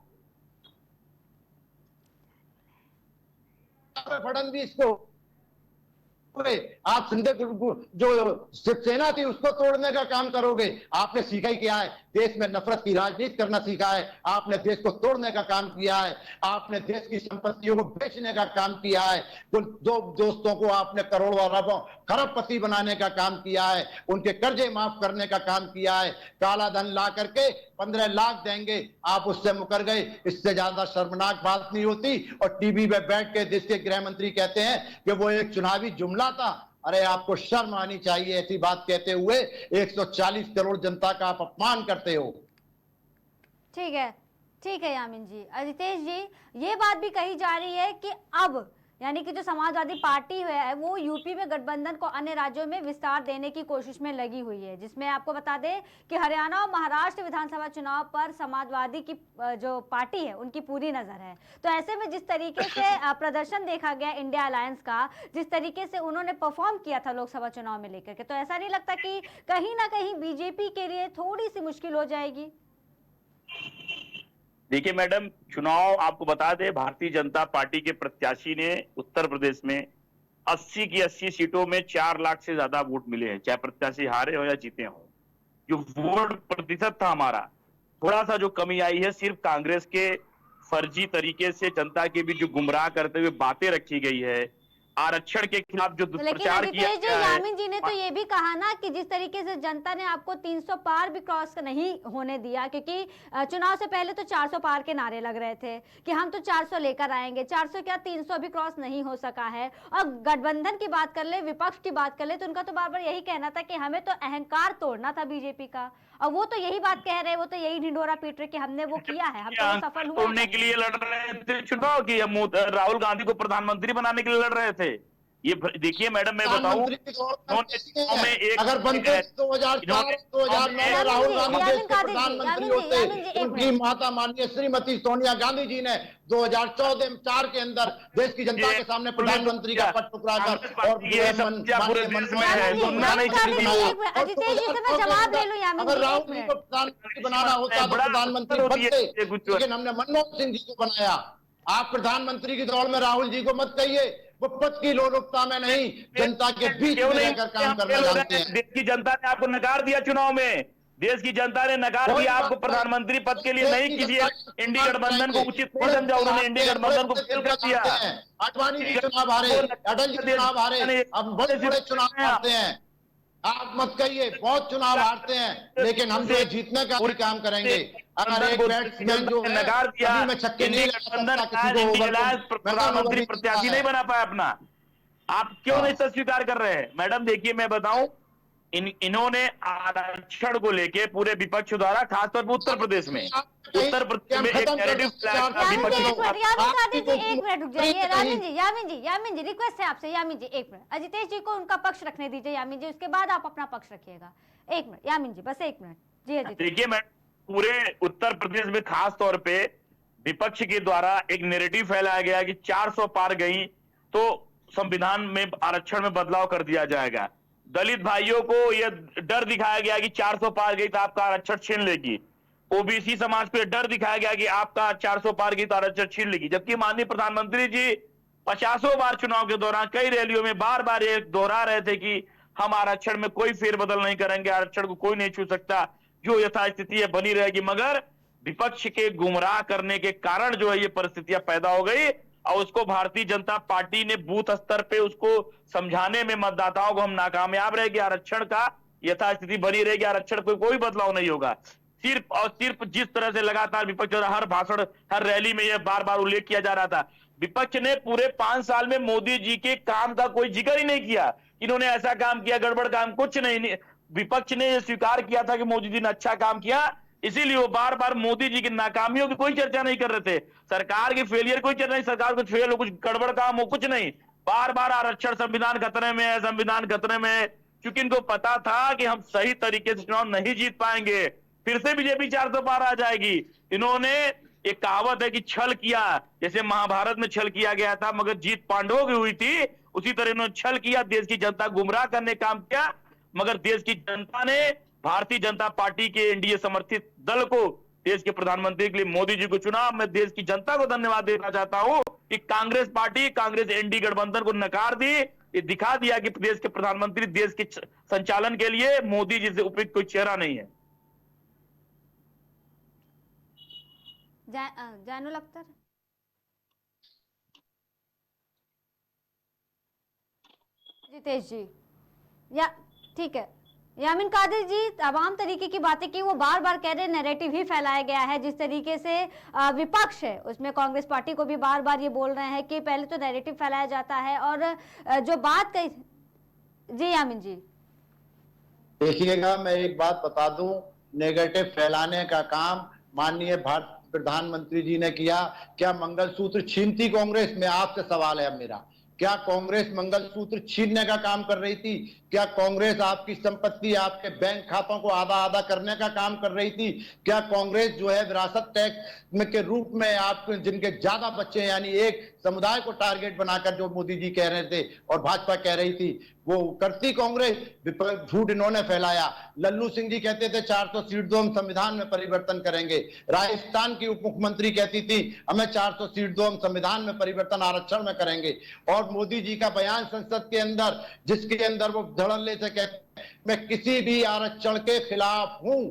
फडणवीस को आप सिंधे जो शिवसेना थी उसको तोड़ने का काम करोगे। आपने सीखा ही क्या है? देश में नफरत की राजनीति करना सीखा है। आपने देश को तोड़ने का काम किया है, आपने देश की संपत्तियों को बेचने का काम किया है, दो दोस्तों को आपने करोड़ों अरबों खरबपति बनाने का काम किया है, उनके कर्जे माफ करने का काम किया है, काला धन ला करके 15 लाख देंगे, आप उससे मुकर गए। इससे ज्यादा शर्मनाक बात नहीं होती। और टीवी पे बैठ के देश के गृह मंत्री कहते हैं कि वो एक चुनावी जुमला था। अरे आपको शर्म आनी चाहिए ऐसी बात कहते हुए। 140 करोड़ जनता का आप अपमान करते हो। ठीक है यामिन जी। अजितेश जी, ये बात भी कही जा रही है कि अब यानी कि जो समाजवादी पार्टी है वो यूपी में गठबंधन को अन्य राज्यों में विस्तार देने की कोशिश में लगी हुई है, जिसमें आपको बता दें कि हरियाणा और महाराष्ट्र विधानसभा चुनाव पर समाजवादी की जो पार्टी है उनकी पूरी नजर है। तो ऐसे में जिस तरीके से प्रदर्शन देखा गया इंडिया अलायंस का, जिस तरीके से उन्होंने परफॉर्म किया था लोकसभा चुनाव में लेकर के, तो ऐसा नहीं लगता कि कहीं ना कहीं बीजेपी के लिए थोड़ी सी मुश्किल हो जाएगी? देखिए मैडम, चुनाव आपको बता दें, भारतीय जनता पार्टी के प्रत्याशी ने उत्तर प्रदेश में 80 की 80 सीटों में 4 लाख से ज्यादा वोट मिले हैं, चाहे प्रत्याशी हारे हो या जीते हो। जो वोट प्रतिशत था हमारा, थोड़ा सा जो कमी आई है सिर्फ कांग्रेस के फर्जी तरीके से जनता के बीच जो गुमराह करते हुए बातें रखी गई है, आरक्षण के खिलाफ जो दुष्प्रचार किया गया है। यामिन जी ने तो ये भी कहा ना कि जिस तरीके से जनता ने आपको 300 पार भी क्रॉस नहीं होने दिया, क्योंकि चुनाव से पहले तो 400 पार के नारे लग रहे थे कि हम तो 400 लेकर आएंगे, 400 क्या 300 भी क्रॉस नहीं हो सका है। और गठबंधन की बात कर ले, विपक्ष की बात कर ले, तो उनका तो बार बार यही कहना था कि हमें तो अहंकार तोड़ना था बीजेपी का, और वो तो यही बात कह रहे हैं, वो तो यही ढिंडोरा पीट रहे कि हमने वो किया है, हम तो सफल हुए। तोड़ने के लिए लड़ रहे थे चुनाव की, राहुल गांधी को प्रधानमंत्री बनाने के लिए लड़ रहे थे। ये देखिए मैडम, मैं बताऊं, अगर बनते 2004-2009 राहुल गांधी देश के प्रधानमंत्री होते, उनकी माता माननीय श्रीमती सोनिया गांधी जी ने 2014 के अंदर देश की जनता के सामने प्रधानमंत्री का पद ठुकराकर और अगर राहुल जी को प्रधानमंत्री बनाना होता तो प्रधानमंत्री बनते, लेकिन हमने मनमोहन सिंह जी को बनाया। आप प्रधानमंत्री की दौड़ में राहुल जी को मत कहिए, वो पद की लोलुपता में नहीं, जनता के बीच में रहकर काम करना जानते हैं। देश की जनता ने आपको नकार दिया चुनाव में, देश की जनता ने नकार दिया आपको प्रधानमंत्री पद के लिए नहीं कीजिए। इंडी गठबंधन को उचित नहीं समझा उन्होंने, इंडी गठबंधन को फेल कर दिया। आडवाणी जी चुनाव हारे, अटल जी चुनाव हारे, अब बड़े बड़े चुनाव हारते हैं। आप मत कहिए, बहुत चुनाव हारते हैं, लेकिन हम जो जीतने का भी काम करेंगे। अगर एक बैट्समैन जो नकार दिया, में छक्के नहीं लगा सकता, प्रधानमंत्री प्रत्याशी नहीं बना पाया अपना, आप क्यों नहीं स्वीकार कर रहे हैं? मैडम देखिए, मैं बताऊं, इन्होंने आरक्षण को लेके पूरे विपक्ष द्वारा, खासतौर पर उत्तर प्रदेश में एक नैरेटिव यामिन जी रिक्वेस्ट है आपसे, यामिन जी 1 मिनट, अजितेश जी को उनका पक्ष रखने दीजिए यामिन जी, उसके बाद आप अपना पक्ष रखिएगा। 1 मिनट यामिन जी, बस 1 मिनट जी। अजित देखिए, मैं पूरे उत्तर प्रदेश में खास तौर पे विपक्ष के द्वारा एक नैरेटिव फैलाया गया कि 400 पार गई तो संविधान में आरक्षण में बदलाव कर दिया जाएगा। दलित भाइयों को यह डर दिखाया गया कि 400 पार गई तो आपका आरक्षण छीन लेगी। ओबीसी समाज को यह डर दिखाया गया कि आपका 400 पार गई तो आरक्षण छीन लेगी। जबकि माननीय प्रधानमंत्री जी 50 बार चुनाव के दौरान कई रैलियों में बार बार ये दोहरा रहे थे कि हम आरक्षण में कोई फेरबदल नहीं करेंगे, आरक्षण को कोई नहीं छू सकता, जो यथास्थिति है बनी रहेगी। मगर विपक्ष के गुमराह करने के कारण जो है ये परिस्थितियां पैदा हो गई और उसको भारतीय जनता पार्टी ने बूथ स्तर पे उसको समझाने में मतदाताओं को हम नाकामयाब रहे कि आरक्षण का यथास्थिति बनी रहेगी, आरक्षण कोई बदलाव नहीं होगा। सिर्फ और सिर्फ जिस तरह से लगातार विपक्ष हर भाषण हर रैली में यह बार बार उल्लेख किया जा रहा था, विपक्ष ने पूरे 5 साल में मोदी जी के काम का कोई जिक्र ही नहीं किया। इन्होंने ऐसा काम किया, गड़बड़ काम कुछ नहीं। विपक्ष ने यह स्वीकार किया था कि मोदी जी ने अच्छा काम किया, इसीलिए वो बार बार मोदी जी की नाकामियों की कोई चर्चा नहीं कर रहे थे। सरकार की फेलियर कोई चर्चा नहीं, सरकार कुछ फेल हो, कुछ गड़बड़ काम हो, कुछ नहीं। बार बार आरक्षण संविधान खतरे में है, संविधान खतरे में है, क्योंकि इनको पता था कि हम सही तरीके से चुनाव नहीं जीत पाएंगे, फिर से बीजेपी 400 पार आ जाएगी। इन्होंने एक कहावत है कि छल किया, जैसे महाभारत में छल किया गया था मगर जीत पांडवों की हुई थी, उसी तरह इन्होंने छल किया, देश की जनता गुमराह करने काम किया। मगर देश की जनता ने भारतीय जनता पार्टी के एनडीए समर्थित दल को देश के प्रधानमंत्री के लिए मोदी जी को चुना। मैं देश की जनता को धन्यवाद देना चाहता हूं कि कांग्रेस पार्टी, कांग्रेस एनडीए गठबंधन को नकार दी, ये दिखा दिया कि प्रदेश के प्रधानमंत्री देश के संचालन के लिए मोदी जी से उपयुक्त कोई चेहरा नहीं है। जैनुल अख्तर, जितेश जी, या ठीक है, यामीन कादिर जी तमाम तरीके की बातें की, वो बार बार कह रहे नैरेटिव ही फैलाया गया है। जिस तरीके से विपक्ष है उसमें कांग्रेस पार्टी को भी बार बार ये बोल रहे हैं कि पहले तो नैरेटिव फैलाया जाता है, और जो बात कही। जी यामीन जी, देखिएगा, मैं एक बात बता दूं, नेगेटिव फैलाने का काम माननीय भारत प्रधानमंत्री जी ने किया। क्या मंगलसूत्र छीनती कांग्रेस? में आपसे सवाल है मेरा, क्या कांग्रेस मंगलसूत्र छीनने का काम कर रही थी? क्या कांग्रेस आपकी संपत्ति, आपके बैंक खातों को आधा आधा करने का काम कर रही थी? क्या कांग्रेस जो है विरासत टैक्स के रूप में आप जिनके ज्यादा बच्चे हैं, यानी एक समुदाय को टारगेट बनाकर जो मोदी जी कह रहे थे और भाजपा कह रही थी, वो करती कांग्रेस? झूठ इन्होंने फैलाया। लल्लू सिंह जी कहते थे 400 सीट दो, हम संविधान में परिवर्तन करेंगे। राजस्थान की उप मुख्यमंत्री कहती थी हमें 400 सीट दो, हम संविधान में परिवर्तन आरक्षण में करेंगे। और मोदी जी का बयान संसद के अंदर, जिसके अंदर वो धड़ल्ले से कहते मैं किसी भी आरक्षण के खिलाफ हूं,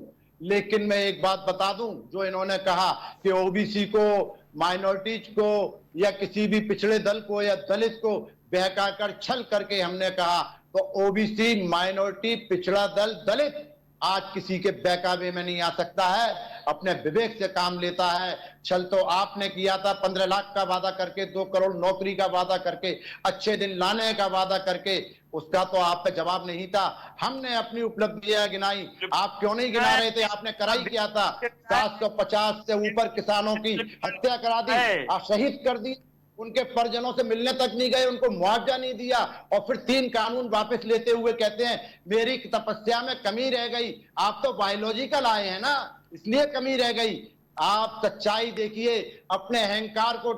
लेकिन मैं एक बात बता दूं, जो इन्होंने कहा कि ओबीसी को, माइनॉरिटीज को या किसी भी पिछड़े दल को या दलित को बहकाकर छल करके हमने कहा, तो ओबीसी, माइनॉरिटी, पिछड़ा दल, दलित आज किसी के बहकावे में नहीं आ सकता है, अपने विवेक से काम लेता है। छल तो आपने किया था 15 लाख का वादा करके, 2 करोड़ नौकरी का वादा करके, अच्छे दिन लाने का वादा करके, उसका तो आप पे जवाब नहीं था। हमने अपनी उपलब्धियां गिनाई, आप क्यों नहीं गिना रहे थे? आपने कराई किया था, 750 से ऊपर किसानों की हत्या करा दी, आप शहीद कर दी, उनके परिजनों से मिलने तक नहीं गए, उनको मुआवजा नहीं दिया, और फिर 3 कानून वापस लेते हुए कहते हैं मेरी तपस्या में कमी रह गई। आप तो बायोलॉजिकल आए हैं ना, इसलिए कमी रह गई। आप सच्चाई देखिए, अपने अहंकार को,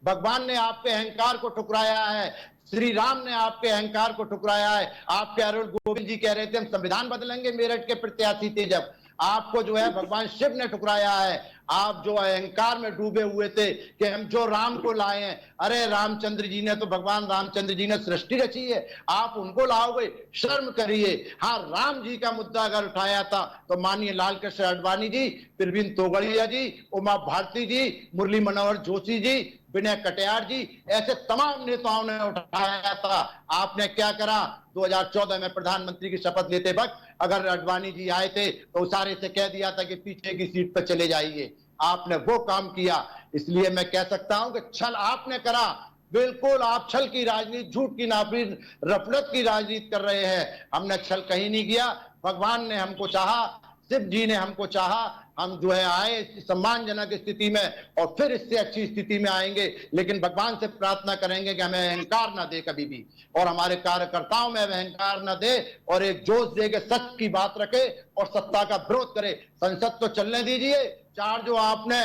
भगवान ने आपके अहंकार को ठुकराया है, श्री राम ने आपके अहंकार को ठुकराया है। आपके अरुण गोविंद जी कह रहे थे हम संविधान बदलेंगे, मेरठ के प्रत्याशी थे, जब आपको जो है भगवान शिव ने ठुकराया है। आप जो अहंकार में डूबे हुए थे कि हम जो राम को लाए हैं, अरे रामचंद्र जी ने तो, भगवान रामचंद्र जी ने सृष्टि रची है, आप उनको लाओगे? शर्म करिए। हाँ, राम जी का मुद्दा अगर उठाया था तो माननीय लाल कृष्ण आडवाणी जी, प्रवीण तोगड़िया जी, उमा भारती जी, मुरली मनोहर जोशी जी, विनय कटियार जी, ऐसे तमाम नेताओं ने उठाया था। आपने क्या करा? 2014 में प्रधानमंत्री की शपथ लेते वक्त अगर आडवाणी जी आए थे तो उसारे से कह दिया था कि पीछे की सीट पर चले जाइए। आपने वो काम किया, इसलिए मैं कह सकता हूं कि छल आपने करा। बिल्कुल आप छल की राजनीति, झूठ की नाफी, रफड़त की राजनीति कर रहे हैं। हमने छल कहीं नहीं किया। भगवान ने हमको चाहा, शिव जी ने हमको चाहा, हम जो है आए सम्मानजनक स्थिति में, और फिर इससे अच्छी स्थिति में आएंगे। लेकिन भगवान से प्रार्थना करेंगे कि हमें अहंकार ना दे कभी भी, और हमारे कार्यकर्ताओं में अहंकार ना दे, और एक जोश दे के सच की बात रखे और सत्ता का विरोध करे। संसद तो चलने दीजिए। 4 जो आपने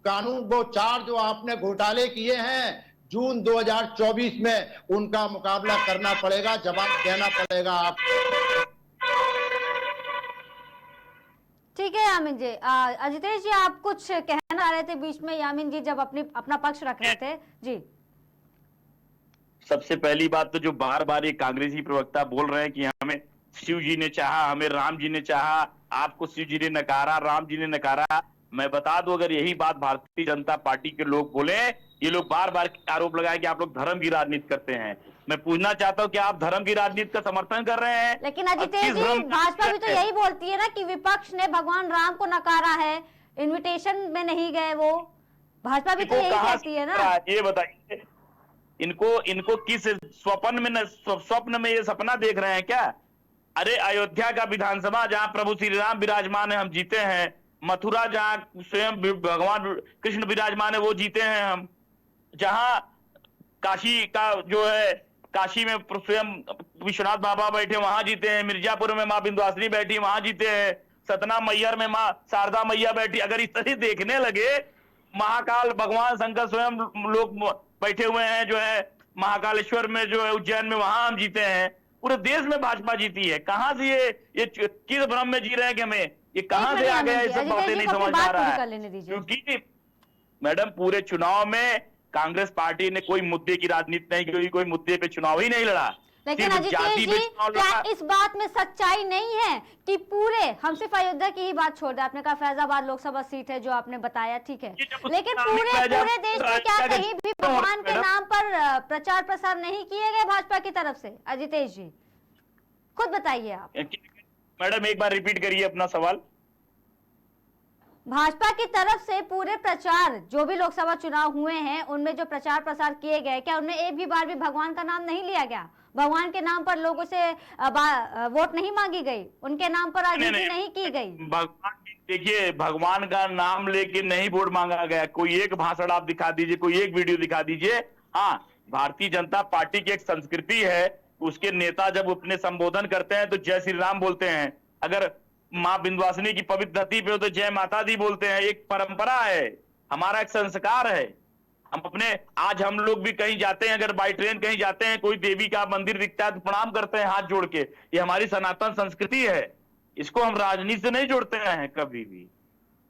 कानून, वो 4 जो आपने घोटाले किए हैं, जून 2024 में उनका मुकाबला करना पड़ेगा, जवाब देना पड़ेगा आपको। ठीक है यामिन जी। अजितेश जी, आप कुछ कहना रहे थे बीच में, यामिन जी जब अपना पक्ष रख रहे थे जी। सबसे पहली बात तो जो बार बार ये कांग्रेसी प्रवक्ता बोल रहे हैं कि हमें शिव जी ने चाहा, हमें राम जी ने चाहा, आपको शिव जी ने नकारा, राम जी ने नकारा। मैं बता दूं, अगर यही बात भारतीय जनता पार्टी के लोग बोले, ये लोग बार बार आरोप लगाए कि आप लोग धर्म की राजनीति करते हैं। मैं पूछना चाहता हूं कि आप धर्म की राजनीति का समर्थन कर रहे हैं? लेकिन अजितेश जी, भाजपा भी तो यही बोलती है ना कि विपक्ष ने भगवान राम को नकारा है, इनविटेशन में नहीं गए वो। भाजपा भी तो यही कहती है ना। ये बताइए, इनको किस स्वप्न में ये सपना देख रहे हैं क्या? अरे अयोध्या का विधानसभा जहां प्रभु श्री राम विराजमान है, हम जीते हैं। मथुरा जहां स्वयं भगवान कृष्ण विराजमान है, वो जीते हैं हम। जहां काशी का जो है, काशी में स्वयं विश्वनाथ बाबा बैठे, वहां जीते हैं। मिर्जापुर में माँ विंध्यवासिनी बैठी, वहां जीते हैं। सतना मैहर में माँ शारदा मैया बैठी। अगर इस तरह देखने लगे, महाकाल भगवान शंकर स्वयं लोग बैठे हुए हैं जो है महाकालेश्वर में, जो है उज्जैन में, वहां हम जीते हैं। पूरे देश में भाजपा जीती है। कहां से ये किस भ्रम में जी रहे हैं कि हमें ये कहां से आ गया? ये सब बातें नहीं समझ आ रहा है। क्योंकि मैडम, पूरे चुनाव में कांग्रेस पार्टी ने कोई मुद्दे की राजनीति नहीं की, कोई मुद्दे पे चुनाव ही नहीं लड़ा। लेकिन अजितेश जी, क्या इस बात में सच्चाई नहीं है कि पूरे, हम सिर्फ अयोध्या की ही बात छोड़ दें, आपने कहा फैजाबाद लोकसभा सीट है जो आपने बताया, ठीक है, लेकिन पूरे देश में क्या कहीं भी भगवान के नाम पर प्रचार प्रसार नहीं किए गए भाजपा की तरफ से? अजितेश जी खुद बताइए आप। मैडम एक बार रिपीट करिए अपना सवाल। भाजपा की तरफ से पूरे प्रचार, जो भी लोकसभा चुनाव हुए हैं उनमें जो प्रचार प्रसार किए गए, क्या उनमें एक भी बार भी भगवान का नाम नहीं लिया गया? भगवान के नाम पर लोगों से वोट नहीं मांगी गई, उनके नाम पर राजनीति नहीं की गई? भगवान, देखिए, भगवान का नाम लेके नहीं वोट मांगा गया। कोई एक भाषण आप दिखा दीजिए, कोई एक वीडियो दिखा दीजिए। हाँ, भारतीय जनता पार्टी की एक संस्कृति है, उसके नेता जब अपने संबोधन करते हैं तो जय श्री राम बोलते हैं। अगर माँ विंध्यवासिनी की पवित्र धरती पे हो तो जय माता दी बोलते हैं। एक परंपरा है, हमारा एक संस्कार है। हम अपने, आज हम लोग भी कहीं जाते हैं, अगर बाई ट्रेन कहीं जाते हैं, कोई देवी का मंदिर दिखता है तो प्रणाम करते हैं हाथ जोड़ के। ये हमारी सनातन संस्कृति है। इसको हम राजनीति से नहीं जोड़ते हैं कभी भी।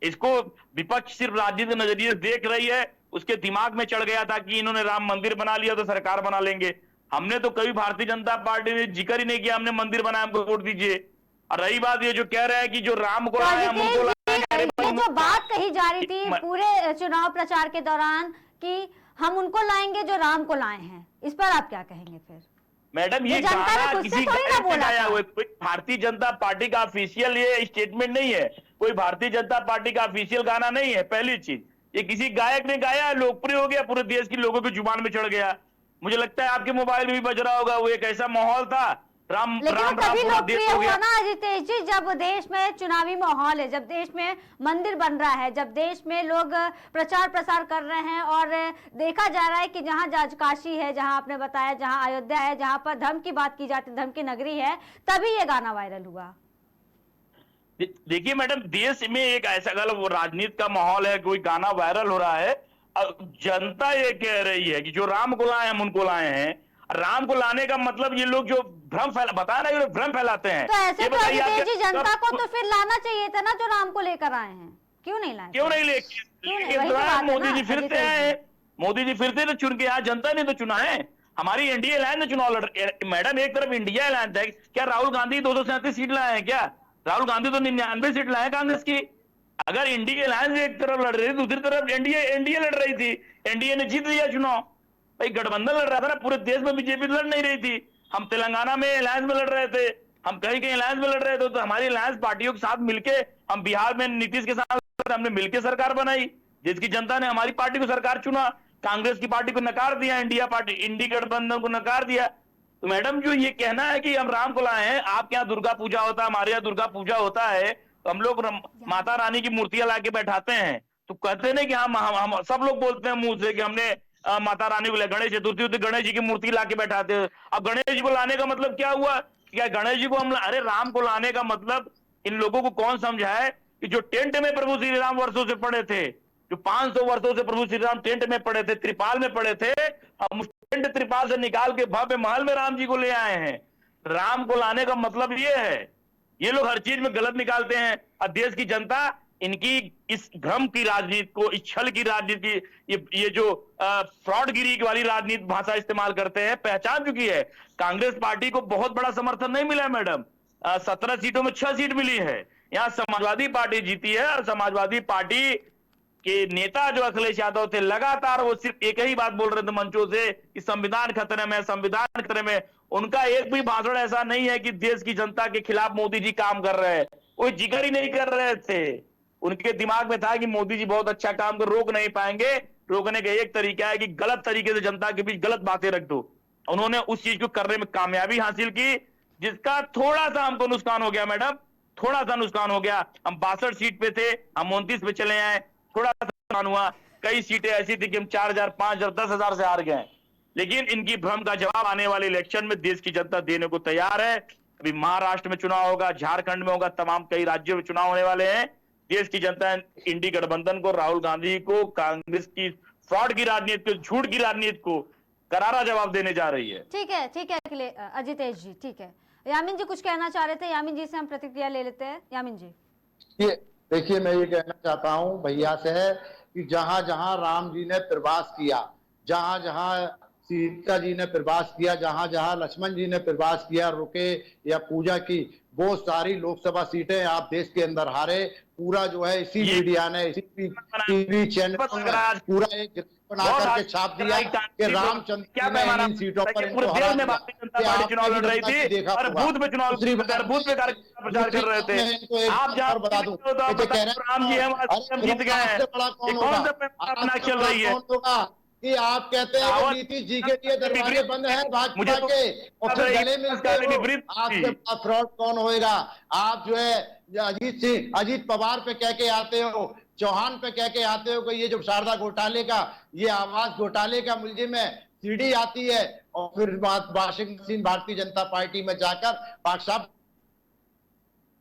इसको विपक्ष सिर्फ राजनीतिक नजरिए से देख रही है। उसके दिमाग में चढ़ गया था कि इन्होंने राम मंदिर बना लिया तो सरकार बना लेंगे। हमने तो कभी भारतीय जनता पार्टी ने जिक्र ही नहीं किया हमने मंदिर बनाया, हमको वोट दीजिए। और रही बात ये जो कह रहे हैं कि जो राम को लाए हम उनको लाए, ये जो बात कही जा रही थी पूरे चुनाव प्रचार के दौरान कि हम उनको लाएंगे जो राम को लाए हैं, इस पर आप क्या कहेंगे फिर? मैडम, ये गाना किसी गाया हुआ, कोई भारतीय जनता पार्टी का ऑफिशियल ये स्टेटमेंट नहीं है, कोई भारतीय जनता पार्टी का ऑफिशियल गाना नहीं है। पहली चीज, ये किसी गायक ने गाया है, लोकप्रिय हो गया, पूरे देश के लोगों की जुबान में चढ़ गया। मुझे लगता है आपके मोबाइल में भी बज रहा होगा। वो एक ऐसा माहौल था, राम राम तभी लोकप्रिय हुआ ना अजितेश जी, जब देश में चुनावी माहौल है, जब देश में मंदिर बन रहा है, जब देश में लोग प्रचार प्रसार कर रहे हैं और देखा जा रहा है कि जहां काशी है, जहां आपने बताया, जहां अयोध्या है, जहां पर धर्म की बात की जाती है, धर्म की नगरी है, तभी ये गाना वायरल हुआ। देखिए मैडम, देश में एक ऐसा गलत राजनीति का माहौल है, कोई गाना वायरल हो रहा है, जनता ये कह रही है कि जो राम को लाए हम उनको लाए हैं। राम को लाने का मतलब ये लोग जो भ्रम बता रहे हैं, भ्रम फैलाते हैं। तो ऐसे तो अजितेश जी, जनता को तो फिर लाना चाहिए था ना जो राम को लेकर आए हैं, क्यों नहीं लाए? क्यों नहीं लेके? मोदी जी फिरते आए, मोदी जी फिरते तो चुन के, यहाँ जनता ने तो चुना है। हमारी इंडिया अलायंस ने चुनाव लड़, मैडम एक तरफ इंडिया अलायंस है, क्या राहुल गांधी 237 सीट लाए हैं? क्या राहुल गांधी तो 99 सीट लाए कांग्रेस की। अगर इंडिया अलायंस एक तरफ लड़ रही थी, दूसरी तरफ एनडीए लड़ रही थी, एनडीए ने जीत लिया चुनाव। भाई गठबंधन लड़ रहा था ना, पूरे देश में बीजेपी लड़ नहीं रही थी। हम तेलंगाना में अलायंस में लड़ रहे थे, हम कहीं कहीं अलायंस में लड़ रहे थे, तो हमारी अलायंस पार्टियों के साथ मिलके, हम बिहार में नीतीश के साथ हमने मिलकर सरकार बनाई, जिसकी जनता ने हमारी पार्टी को सरकार चुना। कांग्रेस की पार्टी को नकार दिया, इंडिया पार्टी, इंडी गठबंधन को नकार दिया। तो मैडम जो ये कहना है कि हम राम को लाए हैं, आपके यहाँ दुर्गा पूजा होता है, हमारे यहाँ दुर्गा पूजा होता है, तो हम लोग माता रानी की मूर्तियां ला के बैठाते हैं, तो कहते नहीं कि हम सब लोग बोलते हैं मुंह से कि हमने माता रानी को, गणेश चतुर्थी होती, गणेश जी की मूर्ति ला के बैठाते हैं। अब गणेश जी को लाने का मतलब क्या हुआ? क्या गणेश जी को हम, अरे राम को लाने का मतलब इन लोगों को कौन समझाए कि जो टेंट में प्रभु श्री राम वर्षों से पड़े थे, जो 500 वर्षों से प्रभु श्री राम टेंट में पड़े थे, त्रिपाल में पड़े थे, अब मुस्टैंड त्रिपाल से निकाल के भव्य महल में राम जी को ले आए हैं। राम को लाने का मतलब ये है, ये लोग हर चीज में गलत निकालते हैं। और देश की जनता इनकी इस भ्रम की राजनीति को, इस छल की राजनीति, ये जो फ्रॉडगिरी वाली राजनीति भाषा इस्तेमाल करते हैं, पहचान चुकी है। कांग्रेस पार्टी को बहुत बड़ा समर्थन नहीं मिला है मैडम। 17 सीटों में 6 सीट मिली है। यहाँ समाजवादी पार्टी जीती है और समाजवादी पार्टी के नेता जो अखिलेश यादव थे, लगातार वो सिर्फ एक ही बात बोल रहे थे मंचों से कि संविधान खतरे में, संविधान खतरे में। उनका एक भी भाषण ऐसा नहीं है कि देश की जनता के खिलाफ मोदी जी काम कर रहे हैं, कोई जिक्र ही नहीं कर रहे थे। उनके दिमाग में था कि मोदी जी बहुत अच्छा काम कर, रोक नहीं पाएंगे। रोकने का एक तरीका है कि गलत तरीके से जनता के बीच गलत बातें रख दो। उन्होंने उस चीज को करने में कामयाबी हासिल की, जिसका थोड़ा सा हमको नुकसान हो गया मैडम, थोड़ा सा नुकसान हो गया। हम 62 सीट पे थे, हम 29 पे चले आए, थोड़ा सा नुकसान हुआ। कई सीटें ऐसी थी कि हम 4000, 5000, 10,000 से हार गए। लेकिन इनकी भ्रम का जवाब आने वाले इलेक्शन में देश की जनता देने को तैयार है। अभी महाराष्ट्र में चुनाव होगा, झारखंड में होगा, तमाम कई राज्यों में चुनाव होने वाले हैं। देश की जनता इंडी गठबंधन को, राहुल गांधी को, कांग्रेस की फ्रॉड की राजनीति को, झूठ की राजनीति को करारा जवाब देने जा रही है। ठीक है अजितेश जी, ठीक है। यामिन जी कुछ कहना चाह रहे थे, यामिन जी से हम प्रतिक्रिया ले लेते हैं। यामिन जी, ये देखिए, मैं ये कहना चाहता हूँ भैया से है कि जहां जहां राम जी ने प्रवास किया, जहां जहां सीता जी ने प्रवास किया, जहां जहां लक्ष्मण जी ने प्रवास किया, रुके या पूजा की, वो सारी लोकसभा सीटें आप देश के अंदर हारे। पूरा जो है इसी मीडिया ने, इसी टीवी चैनल ने पूरा एक बना करके छाप दिया कि रामचंद्र ने इन सीटों पर इनको हरा दिया। चुनाव लड़ रही थी और बूथ पे चुनाव, बूथ पे प्रचार कर रहे थे। आप जहाँ बता दूं, राम जी हम जीत गए हैं, कौन सा चल रही है कि आप कहते हैं कि नीतीश जी के लिए दरवाजे बंद हैं भाजपा के, और फिर गले मिलते हो। आपसे फ्रॉड कौन होएगा? आप जो है अजीत पवार पे कह के आते हो, चौहान पे कह के आते हो कि ये जो शारदा घोटाले का, ये आवास घोटाले का मुलजिम है। सीडी आती है और फिर washing machine Bharatiya Janata party में जाकर पाक साहब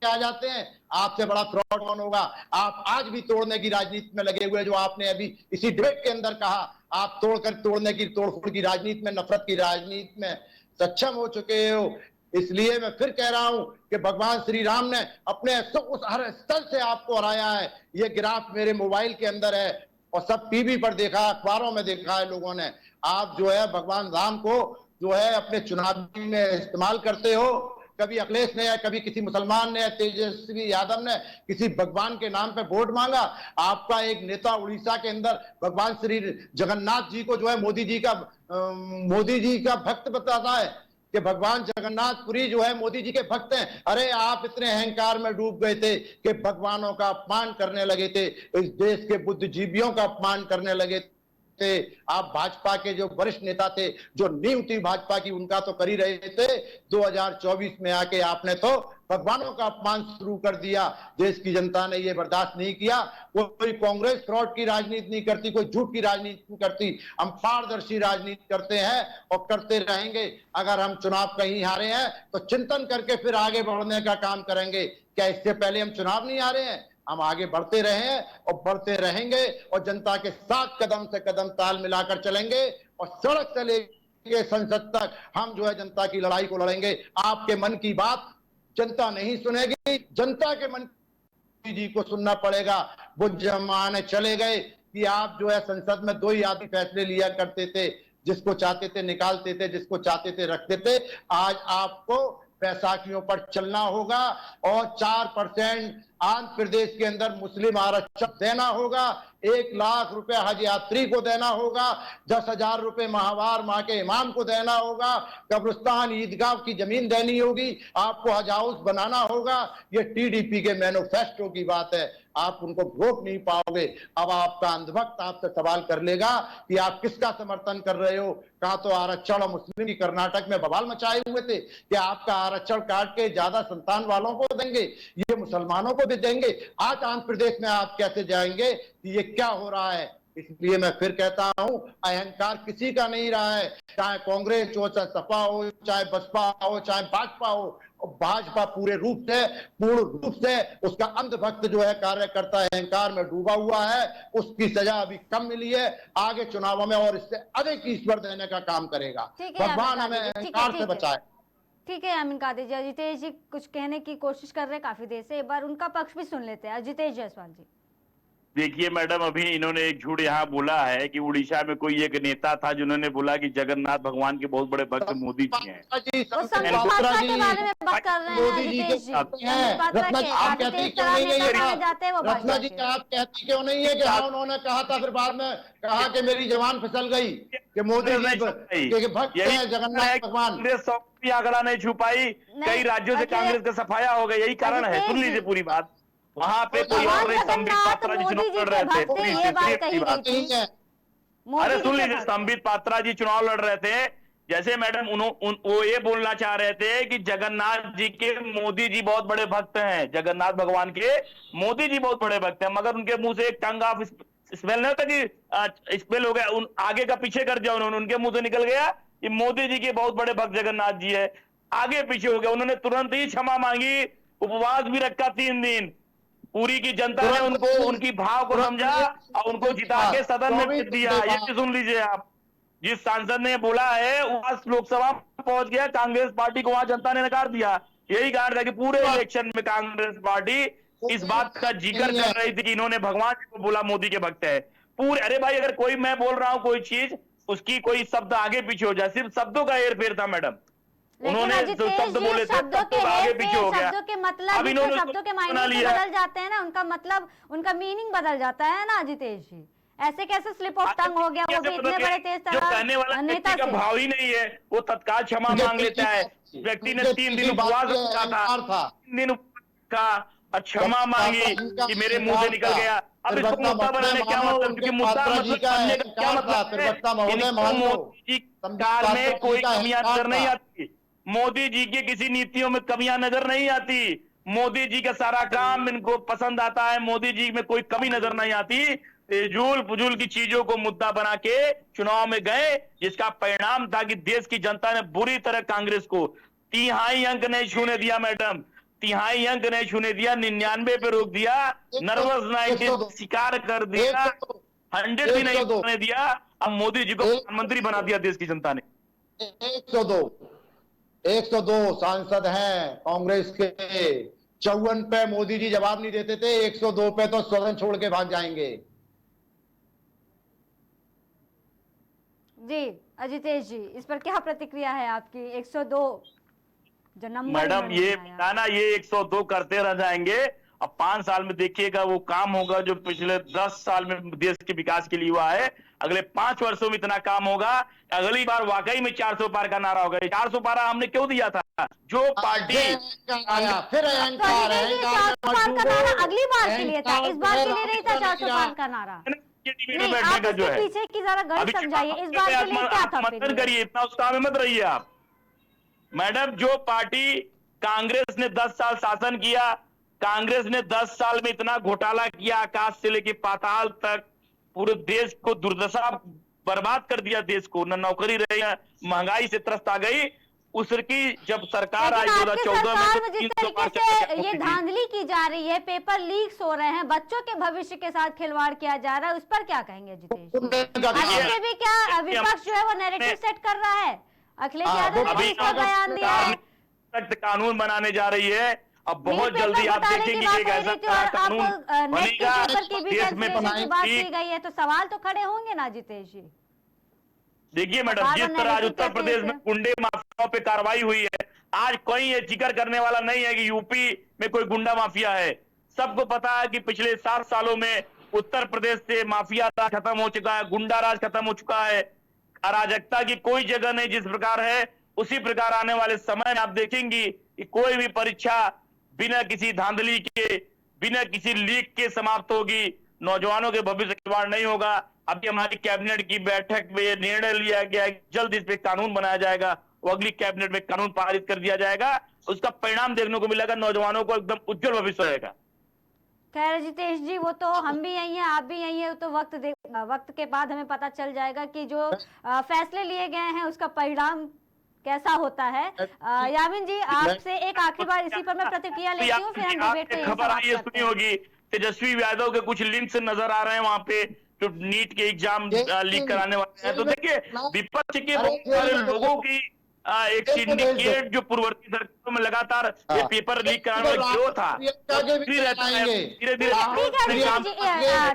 आ जाते हैं। आपसे बड़ा फ्रॉड कौन होगा? आप आज भी तोड़ने की राजनीति में लगे हुए, जो आपने अभी इसी डिबेट के अंदर कहा, आप तोड़ने की, तोड़फोड़ की राजनीति में, नफरत की राजनीति में सक्षम हो चुके हो। इसलिए मैं फिर कह रहा हूं कि भगवान श्री राम ने अपने उस हर स्तर से आपको हराया है। ये ग्राफ मेरे मोबाइल के अंदर है और सब टीवी पर देखा, अखबारों में देखा है लोगों ने। आप जो है भगवान राम को जो है अपने चुनाव में इस्तेमाल करते हो। कभी अखिलेश ने, कभी किसी मुसलमान ने, तेजस्वी यादव ने किसी भगवान के नाम पे वोट मांगा। आपका एक नेता उड़ीसा के अंदर भगवान श्री जगन्नाथ जी को जो है मोदी जी का भक्त बताता है कि भगवान जगन्नाथपुरी जो है मोदी जी के भक्त हैं। अरे आप इतने अहंकार में डूब गए थे कि भगवानों का अपमान करने लगे थे, इस देश के बुद्धिजीवियों का अपमान करने लगे थे। आप भाजपा के जो वरिष्ठ नेता थे, जो नींव थी भाजपा की, उनका तो कर ही रहे थे। 2024 में आके आपने तो भगवानों का अपमान शुरू कर दिया। देश की जनता ने यह बर्दाश्त नहीं किया। कोई कांग्रेस फ्रॉड की राजनीति नहीं करती, कोई झूठ की राजनीति नहीं करती। हम पारदर्शी राजनीति करते हैं और करते रहेंगे। अगर हम चुनाव कहीं हारे हैं तो चिंतन करके फिर आगे बढ़ने का काम करेंगे। क्या इससे पहले हम चुनाव नहीं हारे हैं? हम आगे बढ़ते रहे हैं और बढ़ते रहेंगे और जनता के साथ कदम से कदम ताल मिलाकर चलेंगे और सड़क से लेके संसद तक हम जो है जनता की लड़ाई को लड़ेंगे। आपके मन की बात जनता नहीं सुनेगी, जनता के मन जी को सुनना पड़ेगा। वो जमाने चले गए कि आप जो है संसद में 2 ही आदमी फैसले लिया करते थे, जिसको चाहते थे निकालते थे, जिसको चाहते थे रखते थे। आज आपको बैसाखियों पर चलना होगा और 4% आंध्र प्रदेश के अंदर मुस्लिम आरक्षण देना होगा। 1 लाख रुपए हज यात्री को देना होगा। 10,000 रुपए माहवार माँ के इमाम को देना होगा। कब्रिस्तान ईदगाह की जमीन देनी होगी। आपको हज हाउस बनाना होगा। ये टीडीपी के मैनिफेस्टो की बात है। आप उनको वोट नहीं पाओगे। अब आपका अंधभक्त आपसे सवाल कर लेगा कि आप किसका समर्थन कर रहे हो। कहा तो आरक्षण और मुस्लिम की कर्नाटक में बवाल मचाए हुए थे कि आपका आरक्षण काट के ज्यादा संतान वालों को देंगे, ये मुसलमानों को भी देंगे। आज आंध्र प्रदेश में आप कैसे जाएंगे कि ये क्या हो रहा है? इसलिए मैं फिर कहता हूं, अहंकार किसी का नहीं रहा है, चाहे कांग्रेस हो, चाहे सपा हो, चाहे बसपा हो, चाहे भाजपा हो। और भाजपा पूर्ण रूप से उसका अंधभक्त जो है कार्यकर्ता अहंकार में डूबा हुआ है, उसकी सजा अभी कम मिली है, आगे चुनावों में और इससे अधिक ईश्वर देने का काम करेगा। ठीक है, भगवान हमें ठीक है, अहंकार से ठीक है। बचाए। ठीक है यामिन कादिर जी, अजितेश जी कुछ कहने की कोशिश कर रहे हैं काफी देर से, एक बार उनका पक्ष भी सुन लेते हैं। अजितेश जायसवाल जी। देखिए मैडम, अभी इन्होंने एक झूठ यहाँ बोला है कि उड़ीसा में कोई एक नेता था जिन्होंने बोला कि जगन्नाथ भगवान के बहुत बड़े भक्त मोदी जी हैं। वो संबित पात्रा के बारे में बात कर रहे हैं मोदी जी अजितेश जी। के संबित पात्रा रत्ना के जी, आप कहती अजितेश क्यों नहीं है ये माने बात? जाते हैं वो रत्ना भाजपा जी के। क्या आप कहती क्यों नहीं है कि हाँ उन्होंने कहा था, फिर बाद में कहा कि मेरी जबान फिसल गई कि मोदी जी के भक्त हैं जगन्नाथ भगवान। कांग्रेस 100 आंकड़ा नहीं छुपाई, कई राज्यों से कांग्रेस का सफाया हो गया, यही कारण है। सुन लीजिए पूरी बात। वहां पे कोई और नहीं, संबित पात्रा जी चुनाव लड़ रहे थे। ये बात कही गई थी। अरे सुन लीजिए, संबित पात्रा जी चुनाव लड़ रहे थे। जैसे मैडम वो ये बोलना चाह रहे थे कि जगन्नाथ जी के मोदी जी बहुत बड़े भक्त हैं, जगन्नाथ भगवान के मोदी जी बहुत बड़े भक्त हैं, मगर उनके मुंह से एक टंग ऑफ स्मेल नहीं होता कि स्पेल हो गया, आगे का पीछे कर दिया उन्होंने, उनके मुंह से निकल गया कि मोदी जी के बहुत बड़े भक्त जगन्नाथ जी है, आगे पीछे हो गया। उन्होंने तुरंत ही क्षमा मांगी, उपवास भी रखा 3 दिन। पूरी की जनता ने उनको, उनकी भाव को समझा और उनको जिता के सदन में भेज दिया। ये भी सुन लीजिए आप, जिस सांसद ने बोला है वहां लोकसभा पहुंच गया, कांग्रेस पार्टी को वहां जनता ने नकार दिया। यही कारण था कि पूरे इलेक्शन में कांग्रेस पार्टी इस बात का जिक्र कर रही थी कि इन्होंने भगवान जी को बोला मोदी के भक्त है। पूरे, अरे भाई अगर कोई, मैं बोल रहा हूं कोई चीज, उसकी कोई शब्द आगे पीछे हो जाए, सिर्फ शब्दों का हेरफेर था मैडम। उन्होंने जो शब्द बोले थे शब्दों के आगे पीछे हो गया। शब्दों के मतलब ही तो शब्दों के मायने बदल जाते हैं ना, उनका मतलब, उनका मीनिंग बदल जाता है ना अजितेश जी। ऐसे कैसे स्लिप ऑफ टंग हो गया, वो भी इतने बड़े तेज नेता का भाव ही नहीं है, वो तत्काल क्षमा मांग लेता है। व्यक्ति ने 3 दिन उपवास रखा था, 3 दिन का क्षमा मांगी कि मेरे मुंह से निकल गया। अब इसको मुद्दा बनाने क्या मतलब, क्योंकि मुद्दा मतलब बनने का क्या मतलब है, मोदी जी सरकार में कोई कमियां नजर नहीं आती, मोदी जी की किसी नीतियों में कमियां नजर नहीं आती, मोदी जी का सारा काम इनको पसंद आता है, मोदी जी में कोई कमी नजर नहीं आती। जूल फजूल की चीजों को मुद्दा बना के चुनाव में गए, जिसका परिणाम था कि देश की जनता ने बुरी तरह कांग्रेस को 3 अंक नहीं छूने दिया मैडम, 3 अंक नहीं छूने दिया, 99 पे रोक दिया, नर्वस 90 शिकार कर दिया, 100 भी नहीं छूने दिया। अब मोदी जी को प्रधानमंत्री बना दिया देश की जनता ने। 102 सांसद हैं कांग्रेस के, 54 पे मोदी जी जवाब नहीं देते थे, 102 पे तो सदन छोड़ के भाग जाएंगे। जी अजितेश जी, इस पर क्या प्रतिक्रिया है आपकी? 102 जो नंबर मैडम, ये बताना, ये 102 करते रह जाएंगे। अब 5 साल में देखिएगा वो काम होगा जो पिछले 10 साल में देश के विकास के लिए हुआ है, अगले 5 वर्षों में इतना काम होगा, अगली बार वाकई में 400 पार का नारा होगा। 400 पार हमने क्यों दिया था? जो पार्टी फिर अगली बार के लिए था, इस बार के लिए नहीं था 400 पार का नारा। बैठने का जो है, पीछे की जरा गणित समझाइए, इस बार के लिए क्या था? मत करिए इतना, उस काम में मत रहिए आप मैडम। जो पार्टी, कांग्रेस ने 10 साल शासन किया, कांग्रेस ने 10 साल में इतना घोटाला किया, आकाश से लेके पाताल तक, पूरे देश को दुर्दशा, बर्बाद कर दिया देश को, न नौकरी रही, महंगाई से त्रस्त आ गई। उसकी जब सरकार आई 2014 में, जिस तरीके से ये धांधली की जा रही है, पेपर लीक्स हो रहे हैं, बच्चों के भविष्य के साथ खिलवाड़ किया जा रहा है, उस पर क्या कहेंगे जितेश? आगे भी क्या विपक्ष जो है वो नैरेटिव सेट कर रहा है? अखिलेश यादव ने भी इसका बयान दिया है, सख्त कानून बनाने जा रही है। अब बहुत जल्दी आप देखेंगे कि एक ऐसा कानून बनेगा देश में बात की गई है, तो सवाल तो खड़े होंगे ना जितेश जी? देखिए मैडम, जिस तरह आज उत्तर प्रदेश में गुंडे माफियाओं पे कार्रवाई हुई है, आज कोई ये जिक्र करने वाला नहीं है कि यूपी में कोई गुंडा माफिया है। सबको पता है कि पिछले 7 सालों में उत्तर प्रदेश से माफिया राज खत्म हो चुका है, गुंडा राज खत्म हो चुका है, अराजकता की कोई जगह नहीं। जिस प्रकार है उसी प्रकार आने वाले समय में आप देखेंगी कि कोई भी परीक्षा बिना किसी धांधली के, बिना किसी लीक के समाप्त होगी, नौजवानों के भविष्य खिलवाड़ नहीं होगा। अभी हमारी कैबिनेट की बैठक में यह निर्णय लिया गया है, जल्द इस पे कानून बनाया जाएगा, वो अगली कैबिनेट में कानून पारित कर दिया जाएगा, उसका परिणाम देखने को मिलेगा, नौजवानों को एकदम उज्जवल भविष्य रहेगा। खैर जितेश जी, वो तो हम भी यही हैं, आप भी यही हैं, तो वक्त के बाद हमें पता चल जाएगा कि जो फैसले लिए गए हैं उसका परिणाम कैसा होता है। यामिन जी, आपसे एक आखिरी बार इसी पर मैं प्रतिक्रिया तो लेती हूँ, फिर हम डिबेट को यहीं खबर आई है, समाप्त सुनी करते हैं। होगी, तेजस्वी यादव के कुछ लिंक्स नजर आ रहे हैं वहां पे, जो नीट के एग्जाम लीक कराने वाले हैं। तो देखिए, विपक्ष के बहुत सारे लोगों की एक सिंडिकेट जो पूर्ववर्ती सरकारों में लगातार ये पेपर लीक कराने वाला गिरोह था, रहता है धीरे धीरे। ठीक है जितेश जी,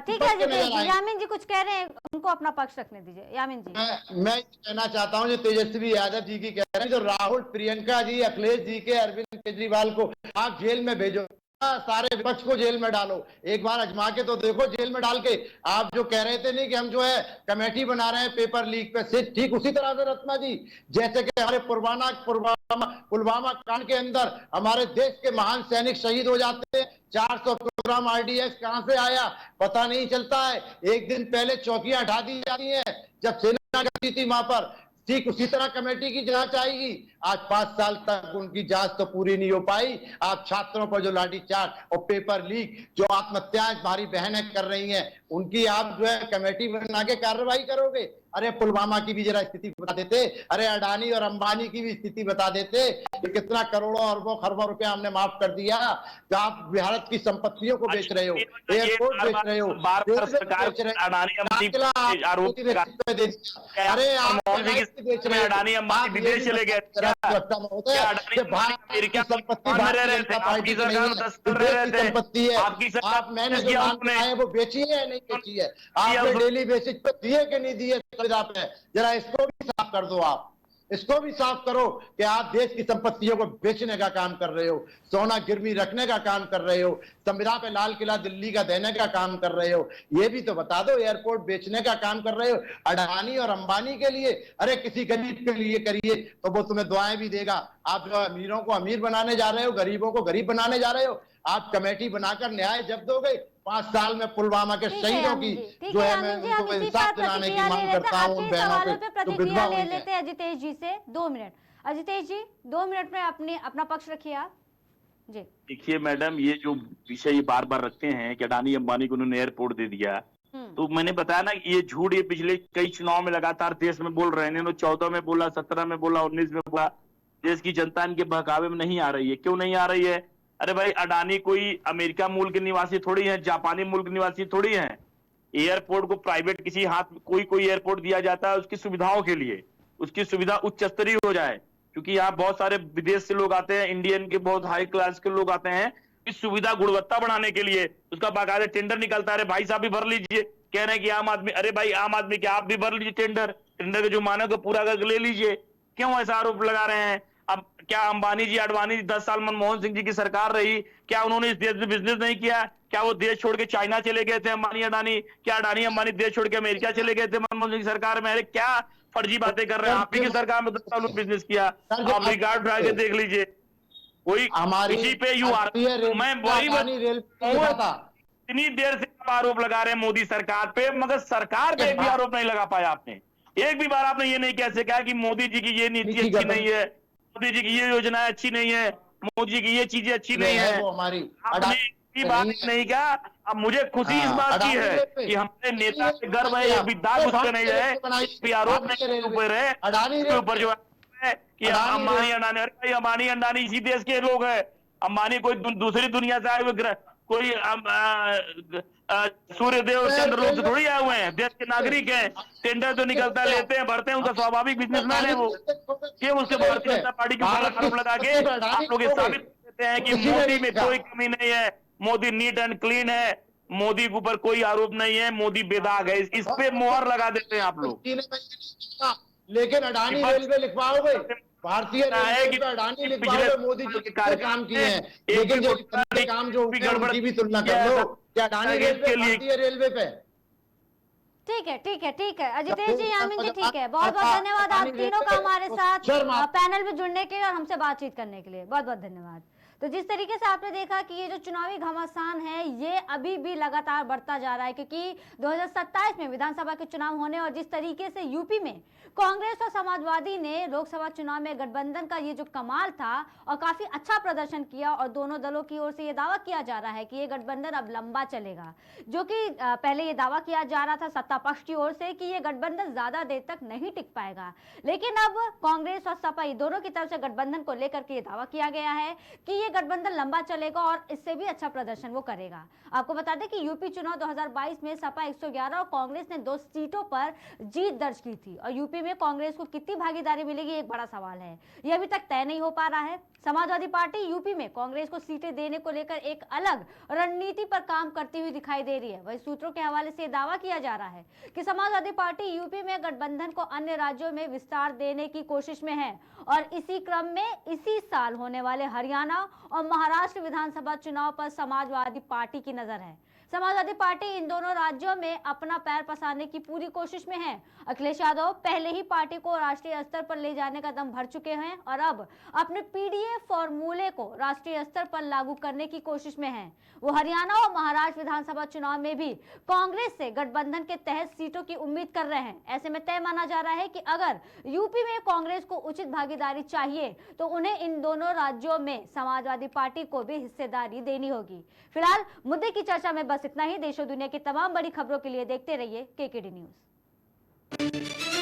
ठीक है जितेश जी, यामिन जी कुछ कह रहे हैं, उनको अपना पक्ष रखने दीजिए। यामिन जी, मैं कहना चाहता हूं जो तेजस्वी यादव जी की कह रहे हैं, जो राहुल, प्रियंका जी, अखिलेश जी के, अरविंद केजरीवाल को आप जेल में भेजो, सारे विपक्ष को जेल में डालो, एक बार अजमा के तो देखो जेल में डाल के। आप जो कह रहे थे नहीं कि हम जो है कमेटी बना रहे हैं पेपर लीक पे, से ठीक उसी तरह से रत्ना जी, जैसे कि हमारे पुलवामा कांड के अंदर हमारे देश के महान सैनिक शहीद हो जाते हैं, 400 किलोग्राम आरडीएक्स कहां से आया पता नहीं चलता है, एक दिन पहले चौकियां हटा दी जाती है जब सेना करती थी वहां पर, ठीक उसी तरह कमेटी की जांच आएगी। आज 5 साल तक उनकी जांच तो पूरी नहीं हो पाई। आप छात्रों पर जो लाठीचार्ज और पेपर लीक, जो आत्महत्याएं हमारी बहनें कर रही हैं, उनकी आप जो है कमेटी बना के कार्रवाई करोगे। अरे पुलवामा की भी जरा स्थिति बता देते, अरे अडानी और अंबानी की भी स्थिति बता देते कि कितना करोड़ों अरबों खरबों रुपया हमने माफ कर दिया। तो आप भारत की संपत्तियों को बेच रहे हो, एयरपोर्ट बेच रहे हो, सरकार अरे आप बेच रहे हो, अडानी अंबानी विदेश चले गए, भारत की संपत्ति भारतीय जनता पार्टी की संपत्ति है। आपकी आप मैंने जो मांग है वो बेची है या नहीं बेची है, आपने डेली बेसिस पे दिए कि नहीं दिए, जरा इसको भी साफ कर दो। आप इसको भी साफ करो कि आप देश की संपत्तियों को बेचने का काम कर रहे हो, सोना गिरवी रखने का काम कर रहे हो, संविधान पे लाल किला दिल्ली का देने का काम कर रहे हो, ये भी तो बता दो। एयरपोर्ट बेचने का काम कर रहे हो अडानी और अंबानी के लिए, अरे किसी गरीब के लिए करिए तो वो तुम्हें दुआएं भी देगा। आप जो अमीरों को अमीर बनाने जा रहे हो, गरीबों को गरीब बनाने जा रहे हो। आप कमेटी बनाकर न्याय जब दोगे, 5 साल में पुलवामा के शहीदों की जो है मैं उनको इंसाफ दिलाने की मांग करता हूं, उन बहनों पे प्रतिक्रिया ले लेते हैं अजितेश जी से 2 मिनट। अजितेश जी 2 मिनट में अपना पक्ष रखिए आप जी। देखिए मैडम, ये जो विषय बार बार रखते हैं कि अडानी अंबानी को उन्होंने एयरपोर्ट दे दिया, तो मैंने बताया ना ये झूठ, ये पिछले कई चुनाव में लगातार देश में बोल रहे हैं। 14 में बोला, 17 में बोला, 19 में बोला। देश की जनता इनके बहकावे में नहीं आ रही है। क्यों नहीं आ रही है? अरे भाई, अडानी कोई अमेरिका मूल के निवासी थोड़ी है, जापानी मूल के निवासी थोड़ी है। एयरपोर्ट को प्राइवेट किसी हाथ कोई एयरपोर्ट दिया जाता है उसकी सुविधाओं के लिए, उसकी सुविधा उच्च स्तरीय हो जाए, क्योंकि यहाँ बहुत सारे विदेश से लोग आते हैं, इंडियन के बहुत हाई क्लास के लोग आते हैं। इस सुविधा गुणवत्ता बढ़ाने के लिए उसका बाकायदा टेंडर निकलता है। अरे भाई साहब भी भर लीजिए, कह रहे हैं कि आम आदमी, अरे भाई आम आदमी क्या, आप भी भर लीजिए टेंडर के जो मानक है पूरा करके ले लीजिए। क्यों ऐसा आरोप लगा रहे हैं? अब क्या अंबानी जी, अडवाणी जी 10 साल मनमोहन सिंह जी की सरकार रही, क्या उन्होंने इस देश में बिजनेस नहीं किया? क्या वो देश छोड़ के चाइना चले गए थे अंबानी अडानी? क्या अडानी अंबानी देश छोड़ के अमेरिका चले गए थे मनमोहन सिंह की सरकार में? अरे क्या फर्जी बातें कर रहे हैं? आप ही की सरकार में 10 साल बिजनेस किया, आप रिकॉर्ड उठा के देख लीजिए। कोई किसी पे यू आर, मैं वही इतनी देर से आरोप लगा रहे हैं मोदी सरकार पे, मगर सरकार पे एक भी आरोप नहीं लगा पाया आपने। एक भी बार आपने ये नहीं कैसे कहा कि मोदी जी की ये नीति अच्छी नहीं है, मोदी जी की ये योजना अच्छी नहीं है, मोदी जी की ये चीजें अच्छी नहीं है, आपने बात नहीं कहा। अब मुझे खुशी इस बात की है कि हमारे नेता पे गर्व है, ये भी दाग उस पर नहीं रहे, आरोप नहीं ऊपर है, उसके ऊपर जो है कि अंबानी अडानी, अरे भाई अंबानी अडानी इसी देश के लोग हैं। अंबानी कोई दूसरी दुनिया से आए हुए, कोई सूर्यदेव चंद्रलोक से थोड़ी आए हुए हैं, देश के नागरिक हैं। टेंडर तो निकलता है, लेते हैं, भरते हैं, उनका स्वाभाविक बिजनेसमैन है वो। क्यों उसके भारतीय जनता पार्टी के ऊपर आरोप लगा के आप लोग साबित करते हैं कि मोदी में कोई कमी नहीं है, मोदी नीट एंड क्लीन है, मोदी के ऊपर कोई आरोप नहीं है, मोदी बेदाग है, इस पे मोहर लगा देते हैं आप लोग। लेकिन अडानी रेलवे लिखवाओगे, भारतीय रेलवे पे अडानी लिखवाओगे, मोदी जी के काम किए हैं, लेकिन जो काम जो गड़बड़ की भी तुलना कर लो, क्या अडानी रेलवे भारतीय रेलवे पे? ठीक है, ठीक है, ठीक है अजितेश जी, यामिन जी, ठीक है। बहुत बहुत धन्यवाद आप तीनों का हमारे साथ पैनल में जुड़ने के लिए और हमसे बातचीत करने के लिए। बहुत बहुत धन्यवाद। तो जिस तरीके से आपने देखा कि ये जो चुनावी घमासान है ये अभी भी लगातार बढ़ता जा रहा है, क्योंकि 2027 में विधानसभा के चुनाव होने और जिस तरीके से यूपी में कांग्रेस और समाजवादी ने लोकसभा चुनाव में गठबंधन का ये जो कमाल था और काफी अच्छा प्रदर्शन किया, और दोनों दलों की ओर से ये दावा किया जा रहा है कि ये गठबंधन अब लंबा चलेगा, जो कि पहले ये दावा किया जा रहा था सत्ता पक्ष की ओर से कि ये गठबंधन ज्यादा देर तक नहीं टिक पाएगा, लेकिन अब कांग्रेस और सपा दोनों की तरफ से गठबंधन को लेकर के ये दावा किया गया है कि ये गठबंधन लंबा चलेगा और इससे भी अच्छा प्रदर्शन वो करेगा। आपको बता दें कि यूपी चुनाव 2022 में सपा 111 और कांग्रेस ने 2 सीटों पर जीत दर्ज की थी, और यूपी में कांग्रेस को कितनी भागीदारी मिलेगी एक बड़ा सवाल है, ये अभी तक तय नहीं हो पा रहा है। समाजवादी पार्टी यूपी में कांग्रेस को सीटें देने को लेकर एक अलग रणनीति पर काम करती हुई दिखाई दे रही है। वही सूत्रों के हवाले से दावा किया जा रहा है कि समाजवादी पार्टी यूपी में गठबंधन को अन्य राज्यों में विस्तार देने की कोशिश में है, और इसी क्रम में इसी साल होने वाले हरियाणा और महाराष्ट्र विधानसभा चुनाव पर समाजवादी पार्टी की नजर है। समाजवादी पार्टी इन दोनों राज्यों में अपना पैर पसारने की पूरी कोशिश में है। अखिलेश यादव पहले ही पार्टी को राष्ट्रीय स्तर पर ले जाने का दम भर चुके हैं और अब अपने पीडीए फॉर्मूले को राष्ट्रीय स्तर पर लागू करने की कोशिश में हैं। वो हरियाणा और महाराष्ट्र विधानसभा चुनाव में भी कांग्रेस से गठबंधन के तहत सीटों की उम्मीद कर रहे हैं। ऐसे में तय माना जा रहा है कि अगर यूपी में कांग्रेस को उचित भागीदारी चाहिए तो उन्हें इन दोनों राज्यों में समाजवादी पार्टी को भी हिस्सेदारी देनी होगी। फिलहाल मुद्दे की चर्चा में बस इतना ही। देश और दुनिया की तमाम बड़ी खबरों के लिए देखते रहिए केकेडी न्यूज।